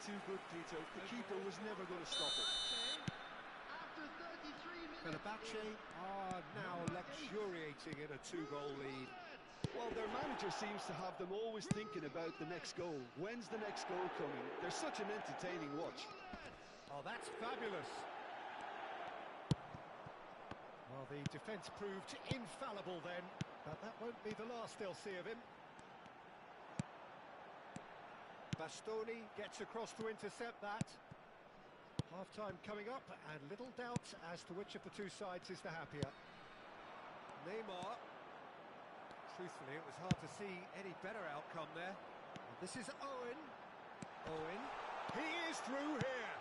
too good, Peter. The keeper was never going to stop it. After 33 minutes. Fenerbahce are now luxuriating in a 2-goal lead. Well, their manager seems to have them always thinking about the next goal. When's the next goal coming? They're such an entertaining watch. Oh, that's fabulous. Well, the defence proved infallible then, but that won't be the last they'll see of him. Bastoni gets across to intercept that. Half-time coming up, and little doubt as to which of the two sides is the happier. Neymar. Truthfully, it was hard to see any better outcome there. This is Owen. Owen. He is through here.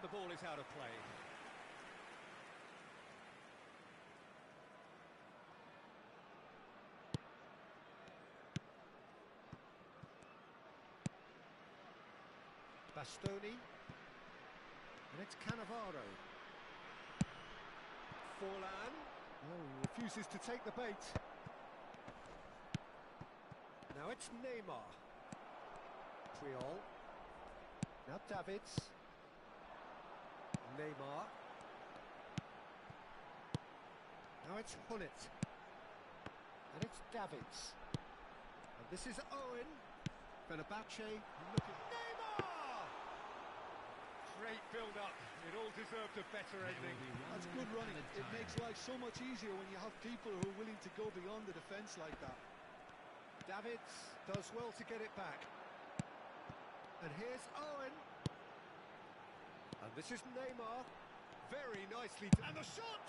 And the ball is out of play. Bastoni. And it's Cannavaro. Forlan. Oh, he refuses to take the bait. Now it's Neymar. Triol. Now Davids. Neymar. Now it's Hullet. And it's Davids. And this is Owen. Fenerbahce looking... Neymar! Great build-up. It all deserved a better ending. That's good running. It makes life so much easier when you have people who are willing to go beyond the defence like that. Davids does well to get it back. And here's Owen. And this is Neymar. Very nicely done. And the shot!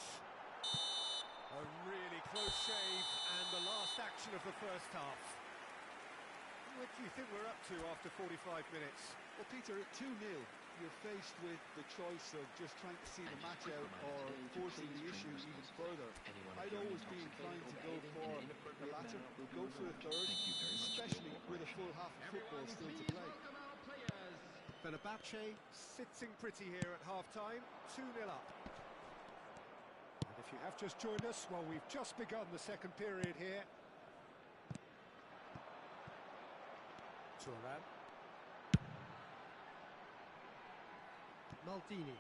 A really close shave, and the last action of the first half. What do you think we're up to after 45 minutes? Well, Peter, at 2-0, you're faced with the choice of just trying to see the match out or forcing the issue even further. I'd always be inclined to go for the latter, go for the third, especially with a full half of football still to play. Fenerbahce sitting pretty here at half-time, 2-0 up. And if you have just joined us, well, we've just begun the second period here. Turan. Maldini.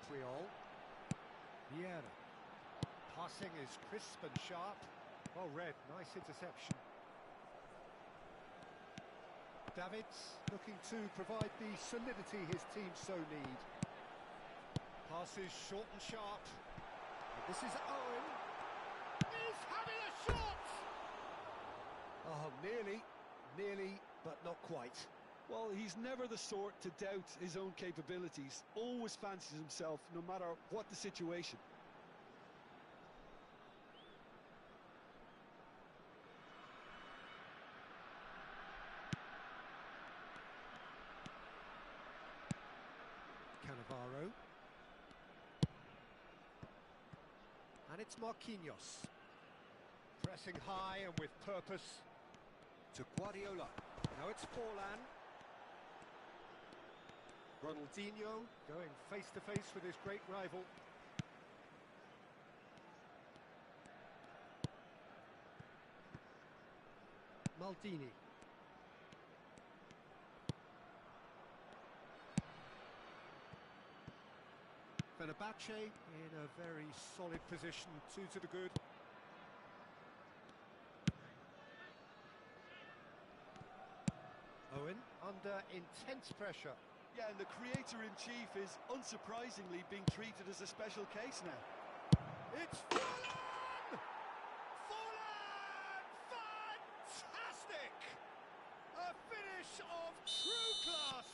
Triol. Vieira. Passing is crisp and sharp. Well read, nice interception. Davids looking to provide the solidity his team so need. Passes short and sharp. And this is Owen. He's having a shot! Oh, nearly, but not quite. Well, he's never the sort to doubt his own capabilities. Always fancies himself, no matter what the situation. Cannavaro. And it's Marquinhos. Pressing high and with purpose to Guardiola. Now it's Forlan. Ronaldinho going face-to-face with his great rival. Maldini. Fenerbahce in a very solid position, 2 to the good. Owen under intense pressure. Yeah, and the creator-in-chief is unsurprisingly being treated as a special case now. It's Forlan! Forlan! Fantastic! A finish of true class!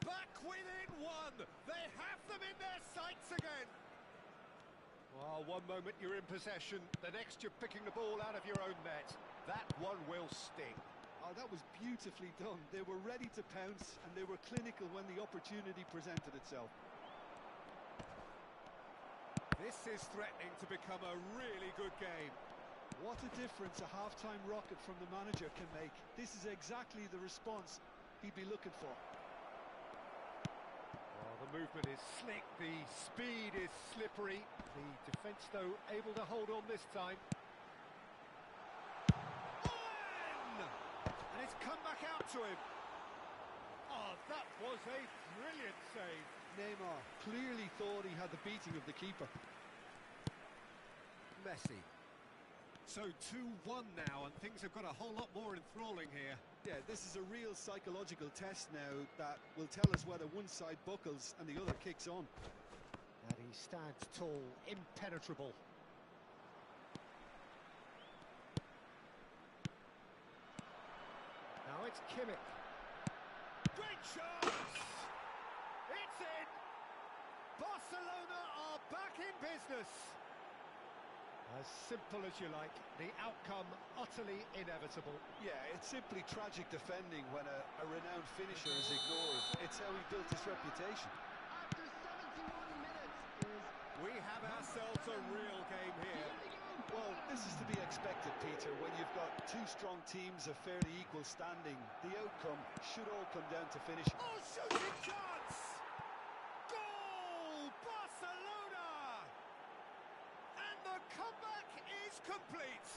Back within one! They have them in their sights again! Well, one moment you're in possession, the next you're picking the ball out of your own net. That one will sting. Oh, that was beautifully done. They were ready to pounce, and they were clinical when the opportunity presented itself. This is threatening to become a really good game. What a difference a half-time rocket from the manager can make. This is exactly the response he'd be looking for. Oh, the movement is slick, the speed is slippery. The defence, though, able to hold on this time. And it's come back out to him. Oh, that was a brilliant save. Neymar clearly thought he had the beating of the keeper. Messi. So 2-1 now, and things have got a whole lot more enthralling here. Yeah, this is a real psychological test now that will tell us whether one side buckles and the other kicks on. And he stands tall, impenetrable. Now it's Kimmich. Great chance! It's in! Barcelona are back in business. As simple as you like, the outcome utterly inevitable. Yeah, it's simply tragic defending when a renowned finisher is ignored. It's how he built his reputation. After 71 minutes is... We have ourselves a real game here. Well, this is to be expected, Peter. When you've got two strong teams of fairly equal standing, the outcome should all come down to finishing. Oh, shooting chance! Goal! Barcelona! And the comeback is complete.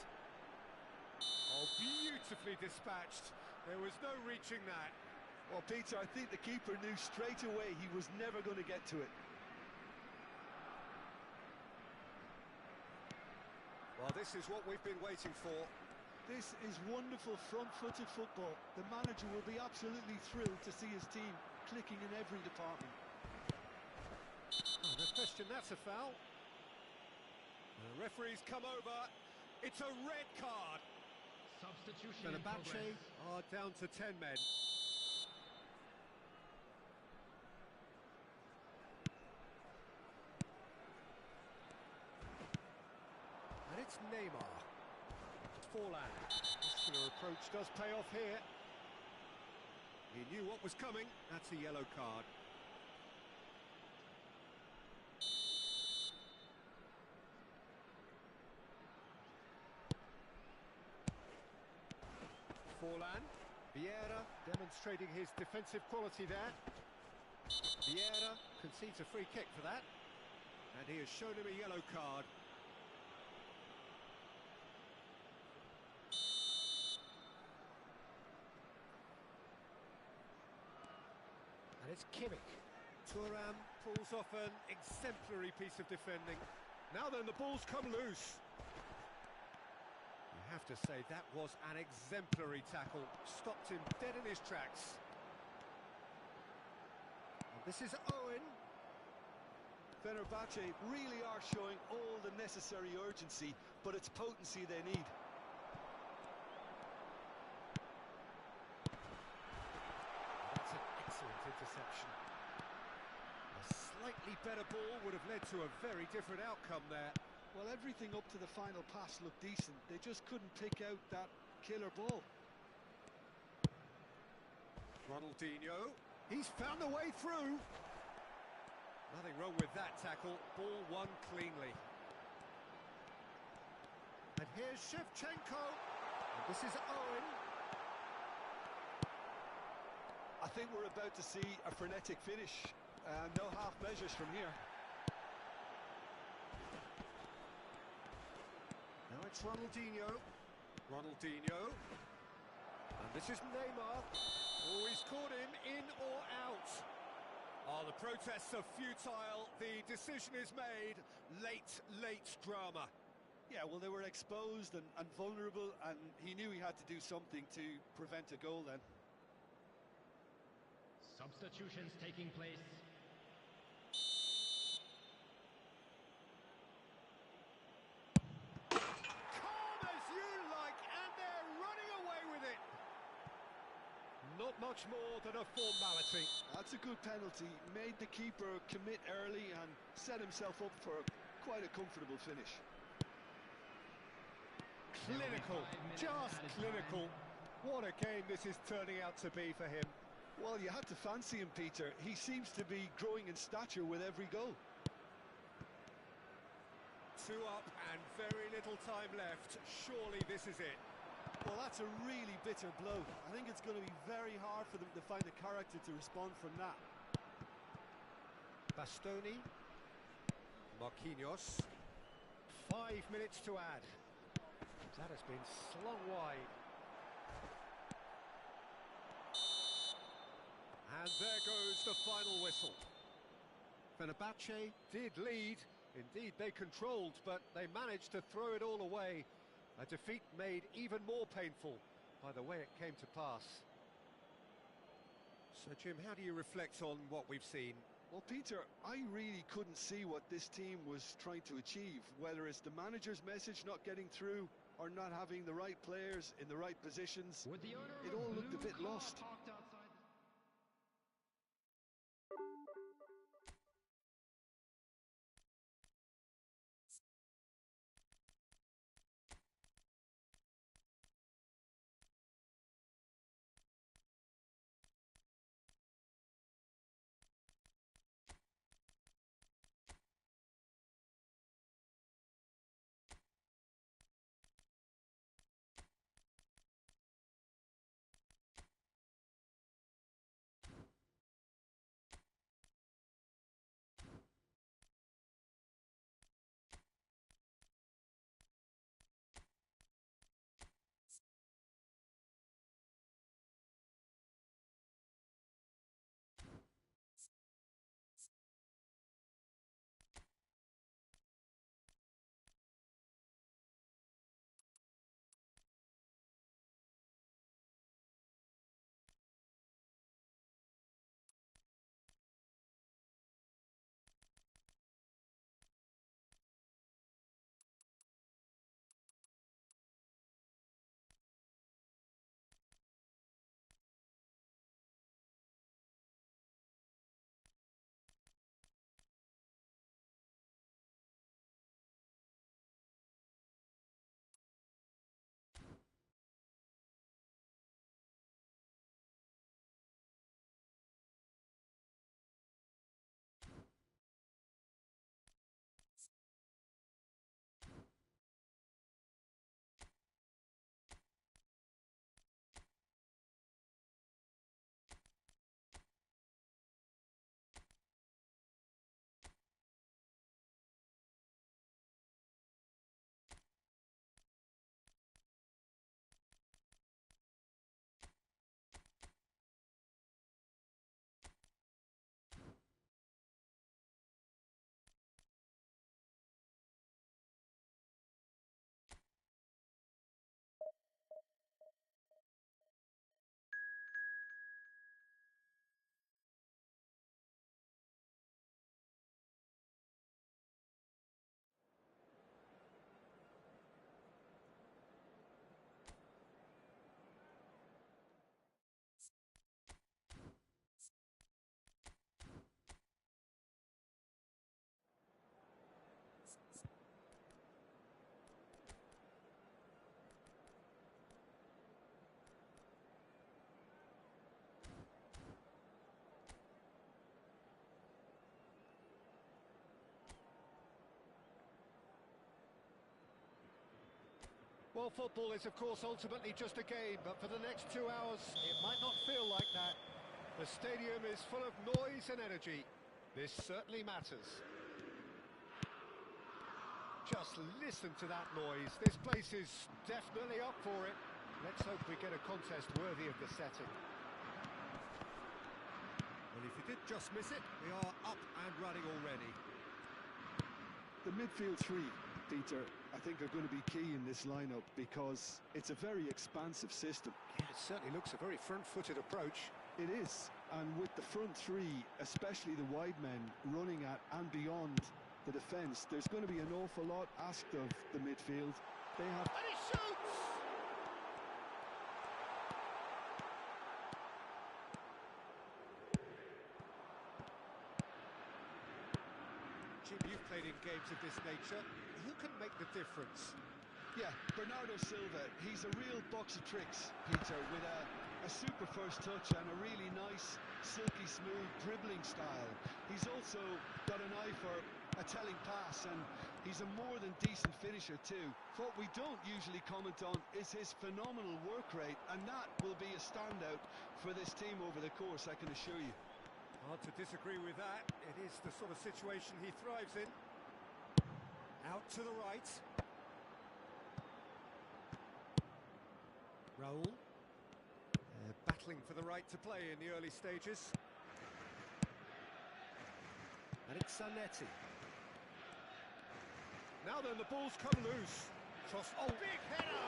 Oh, beautifully dispatched. There was no reaching that. Well, Peter, I think the keeper knew straight away he was never going to get to it. Well, this is what we've been waiting for. This is wonderful front-footed football. The manager will be absolutely thrilled to see his team clicking in every department. Oh, no question that's a foul. The referee's come over. It's a red card. Substitution in Fenerbahce progress. are down to 10 men. And it's Neymar. Forlan. Muscular approach does pay off here. He knew what was coming. That's a yellow card. Forlan. Vieira demonstrating his defensive quality there. Vieira concedes a free kick for that. And he has shown him a yellow card. And it's Kimmich. Thuram pulls off an exemplary piece of defending. Now then, the ball's come loose. You have to say that was an exemplary tackle. Stopped him dead in his tracks. And this is Owen. Fenerbahce really are showing all the necessary urgency, but it's potency they need. That's an excellent interception. A slightly better ball would have led to a very different outcome there. Well, everything up to the final pass looked decent. They just couldn't pick out that killer ball. Ronaldinho, he's found a way through. Nothing wrong with that tackle. Ball won cleanly. And here's Shevchenko. And this is Owen. I think we're about to see a frenetic finish. No half measures from here. Now it's Ronaldinho. Ronaldinho. And this is Neymar. Oh, he's caught him in or out. Oh, the protests are futile. The decision is made. Late drama. Yeah, well, they were exposed and vulnerable, and he knew he had to do something to prevent a goal then. Substitutions taking place. Calm as you like, and they're running away with it. Not much more than a formality. That's a good penalty. Made the keeper commit early and set himself up for quite a comfortable finish. Clinical, just clinical. What a game this is turning out to be for him. Well, you had to fancy him, Peter. He seems to be growing in stature with every goal. 2 up and very little time left. Surely this is it. Well, that's a really bitter blow. I think it's going to be very hard for them to find the character to respond from that. Bastoni. Marquinhos. 5 minutes to add. That has been slung wide. And there goes the final whistle. Fenerbahce did lead. Indeed, they controlled, but they managed to throw it all away. A defeat made even more painful by the way it came to pass. So, Jim, how do you reflect on what we've seen? Well, Peter, I really couldn't see what this team was trying to achieve, whether it's the manager's message not getting through or not having the right players in the right positions. It all looked a bit lost. Well, football is, of course, ultimately just a game, but for the next 2 hours, it might not feel like that. The stadium is full of noise and energy. This certainly matters. Just listen to that noise. This place is definitely up for it. Let's hope we get a contest worthy of the setting. Well, if you did just miss it, we are up and running already. The midfield three, Peter, I think are going to be key in this lineup because it's a very expansive system. Yeah, it certainly looks a very front-footed approach. It is, and with the front three, especially the wide men, running at and beyond the defence, there's going to be an awful lot asked of the midfield. They have... And he shoots! Jim, you've played in games of this nature. Who can make the difference? Yeah, Bernardo Silva, he's a real box of tricks, Peter, with a super first touch and a really nice, silky smooth dribbling style. He's also got an eye for a telling pass, and he's a more than decent finisher too. What we don't usually comment on is his phenomenal work rate, and that will be a standout for this team over the course, I can assure you. Hard to disagree with that. It is the sort of situation he thrives in. Out to the right. Raul. Battling for the right to play in the early stages. And it's Zanetti. Now then, the ball's come loose. Oh, big header!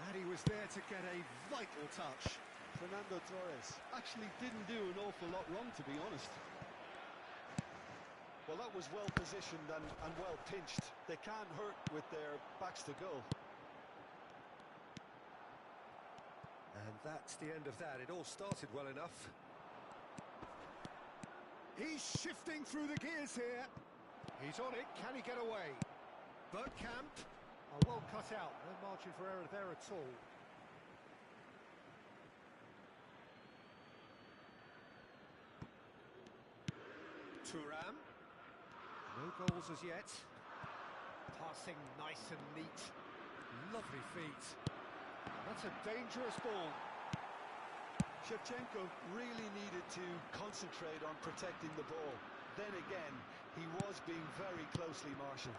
And he was there to get a vital touch. Fernando Torres actually didn't do an awful lot wrong, to be honest. Well, that was well positioned and well pinched. They can't hurt with their backs to goal. And that's the end of that. It all started well enough. He's shifting through the gears here. He's on it. Can he get away? Bergkamp. Oh, well cut out. No margin for error there at all. Thuram. No goals as yet. Passing nice and neat. Lovely feet. That's a dangerous ball. Shevchenko really needed to concentrate on protecting the ball. Then again, he was being very closely marshalled.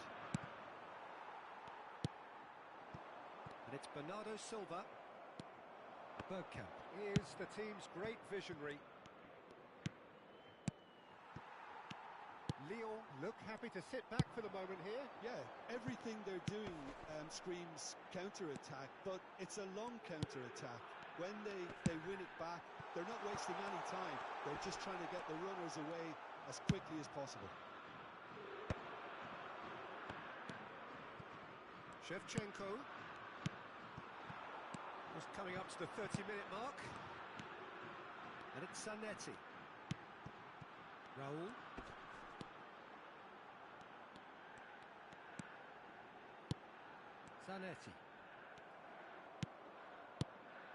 And it's Bernardo Silva. Bergkamp is the team's great visionary. Lyon look happy to sit back for the moment here. Yeah, everything they're doing screams counter-attack, but it's a long counter-attack. When they win it back, they're not wasting any time. They're just trying to get the runners away as quickly as possible. Shevchenko was coming up to the 30-minute mark. And it's Zanetti. Raul. Zanetti.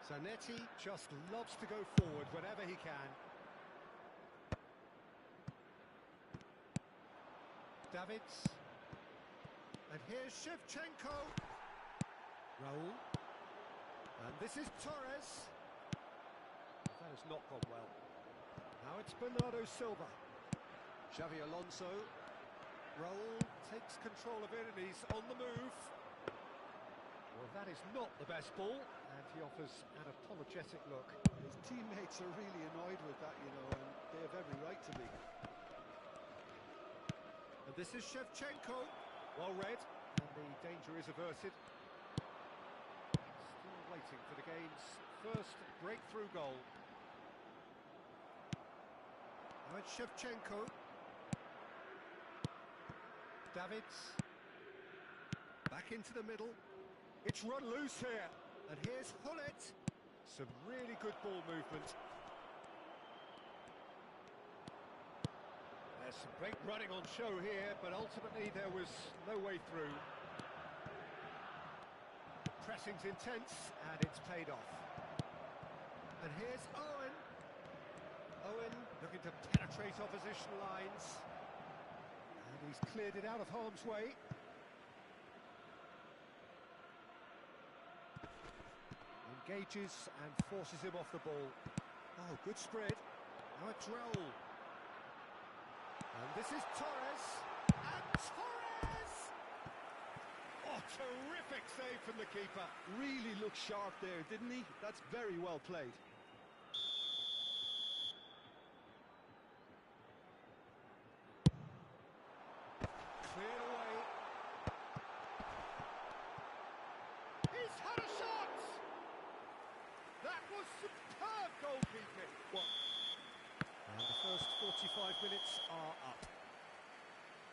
Zanetti just loves to go forward whenever he can. Davids. And here's Shevchenko. Raul. And this is Torres. That has not gone well. Now it's Bernardo Silva. Xavi Alonso. Raul takes control of it and he's on the move. Well, that is not the best ball, and he offers an apologetic look. His teammates are really annoyed with that, you know, and they have every right to be. And this is Shevchenko. Well read, and the danger is averted. Still waiting for the game's first breakthrough goal. Now it's Shevchenko. Davids. Back into the middle. It's run loose here. And here's Hullet. Some really good ball movement. There's some great running on show here, but ultimately there was no way through. Pressing's intense, and it's paid off. And here's Owen. Owen looking to penetrate opposition lines. And he's cleared it out of harm's way. Engages and forces him off the ball. Oh, good spread. Now it's Raul. And this is Torres. And Torres! Oh, terrific save from the keeper. Really looked sharp there, didn't he? That's very well played. Cleared away. He's had a shot! That was superb goalkeeping. What? And the first 45 minutes are up.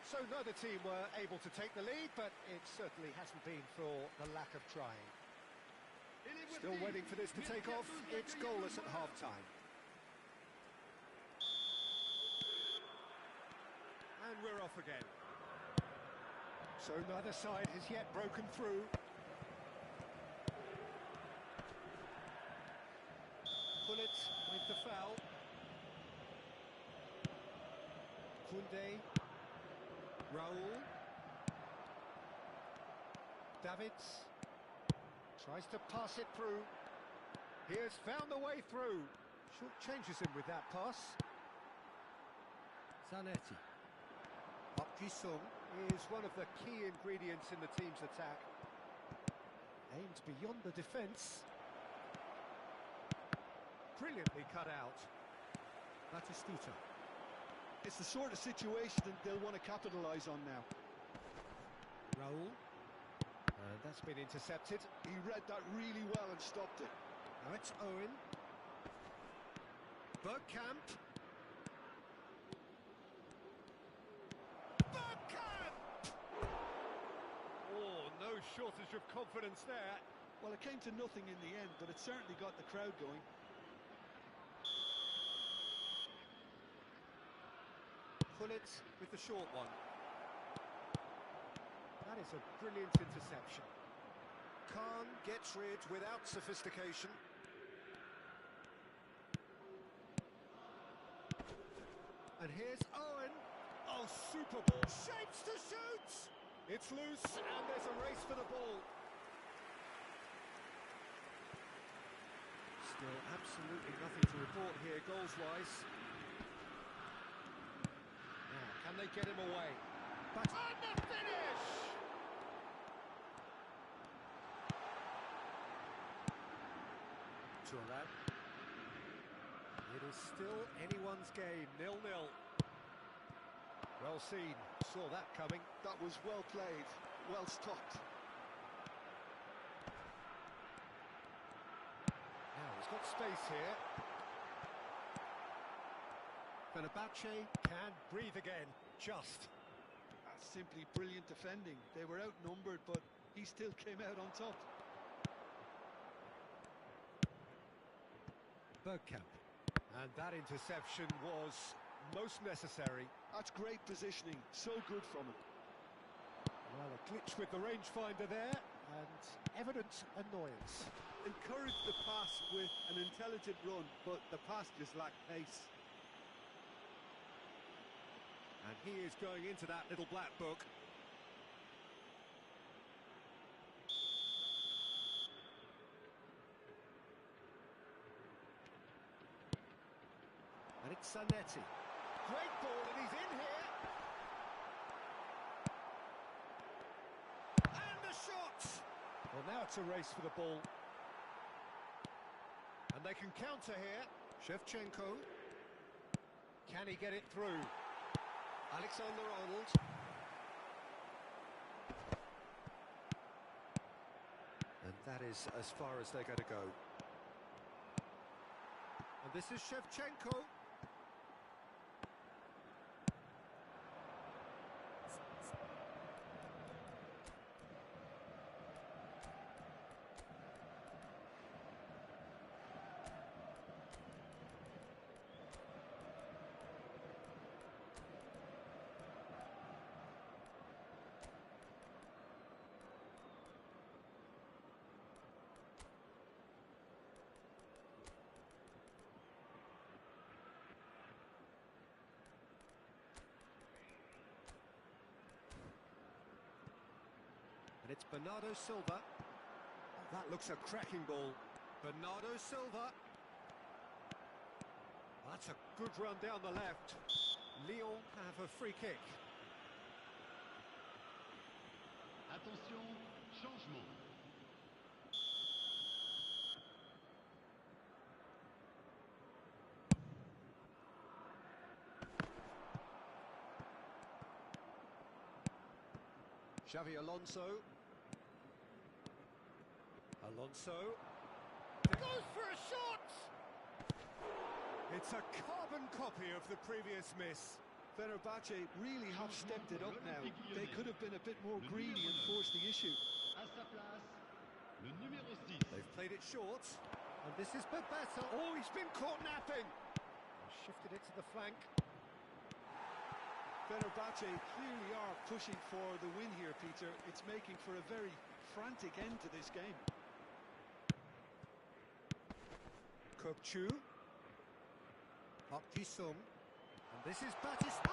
So neither team were able to take the lead, but it certainly hasn't been for the lack of trying. Still waiting for this to take off. It's goalless at half-time. And we're off again. So neither side has yet broken through. Bullet with the foul. Koundé. Raul. Davids. Tries to pass it through. He has found the way through. Short changes him with that pass. Zanetti. Park Ji-sung is one of the key ingredients in the team's attack. Aimed beyond the defence. Brilliantly cut out. Batistita. It's the sort of situation that they'll want to capitalise on now. Raul. And that's been intercepted. He read that really well and stopped it. Now it's Owen. Bergkamp. Bergkamp! Oh, no shortage of confidence there. Well, it came to nothing in the end, but it certainly got the crowd going. Bullet with the short one. That is a brilliant interception. Khan gets rid without sophistication. And here's Owen. Oh, super ball. Shapes to shoot! It's loose, and there's a race for the ball. Still absolutely nothing to report here, goals-wise. Now, can they get him away? But on the finish! Thuram. It is still anyone's game, 0-0. Well seen, saw that coming. That was well played, well stopped. Now he's got space here. Fenerbahce can breathe again, just. That's simply brilliant defending. They were outnumbered, but he still came out on top. Bergkamp. And that interception was most necessary. That's great positioning, so good from him. Well, a glitch with the rangefinder there, and evident annoyance. Encouraged the pass with an intelligent run, but the pass just lacked pace. And he is going into that little black book. And it's Zanetti. Great ball, and he's in here. And the shot! Well, now it's a race for the ball. And they can counter here. Shevchenko. Can he get it through? Alexander-Arnold. And that is as far as they're going to go. And this is Shevchenko. And it's Bernardo Silva. Oh, that looks a cracking ball. Bernardo Silva. That's a good run down the left. Lyon have a free kick. Attention, changement. Xavi Alonso. Alonso. Goes for a shot! It's a carbon copy of the previous miss. Fenerbahce really have stepped it up now. They could have been a bit more greedy and forced the issue. À sa place, le numéro 6. They've played it short. And this is Bebeto. Oh, he's been caught napping. Shifted it to the flank. Fenerbahce clearly are pushing for the win here, Peter. It's making for a very frantic end to this game. Kökçü. Park Ji-sung. And this is Batistuta!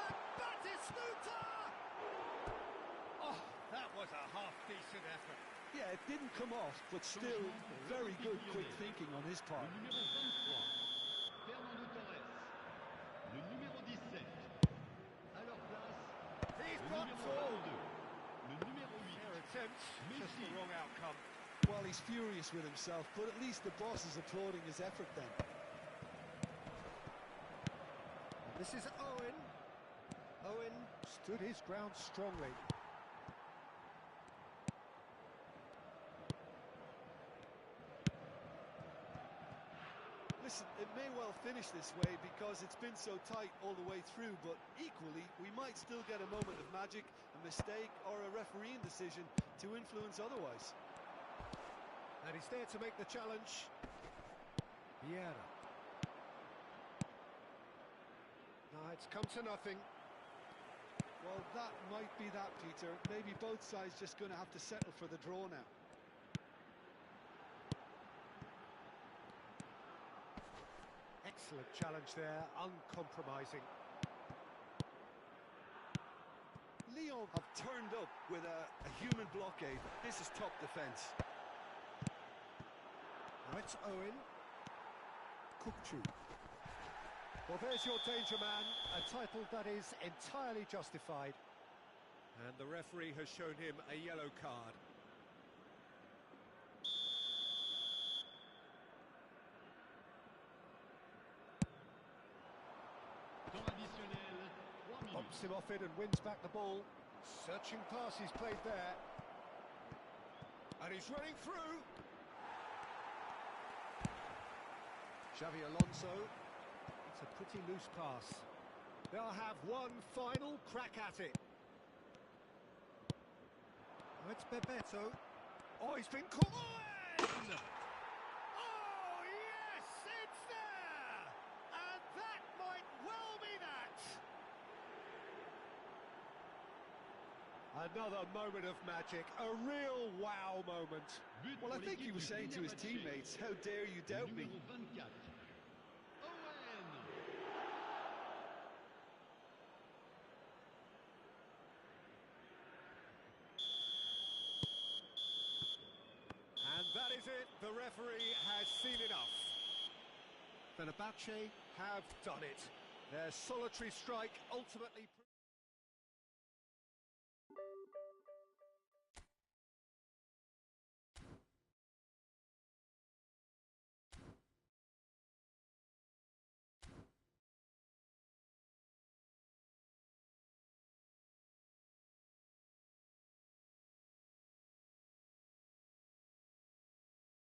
Oh, that was a half-decent effort. Yeah, it didn't come off, but still very good quick thinking on his part. Le numéro 23, Fernando Torres. Le numéro 17, à leur place, He's le got numéro full. 22, le numéro 8. Their attempt, just the wrong outcome. Well, he's furious with himself, but at least the boss is applauding his effort then. This is Owen. Owen stood his ground strongly. Listen, it may well finish this way because it's been so tight all the way through, but equally, we might still get a moment of magic, a mistake, or a refereeing decision to influence otherwise. And he's there to make the challenge. Vieira. No, it's come to nothing. Well, that might be that, Peter. Maybe both sides just going to have to settle for the draw now. Excellent challenge there, uncompromising. Lyon have turned up with a human blockade. This is top defence. Now it's Owen. Kökçü. Well, there's your danger man, a title that is entirely justified. And the referee has shown him a yellow card. Temps additionnel, 3 minutes. Pops him off it and wins back the ball. Searching pass he's played there. And he's running through. Xavi Alonso. It's a pretty loose pass. They'll have one final crack at it. Oh, it's Bebeto. Oh, he's been caught. Oh, yes, it's there! And that might well be that. Another moment of magic, a real wow moment. But Well, I pour think he l'équipe was du saying to his Fenerbahçe, teammates, how dare you le doubt me? numéro 24, Owen. And that is it, the referee has seen enough. Fenerbahce have done it. Their solitary strike ultimately...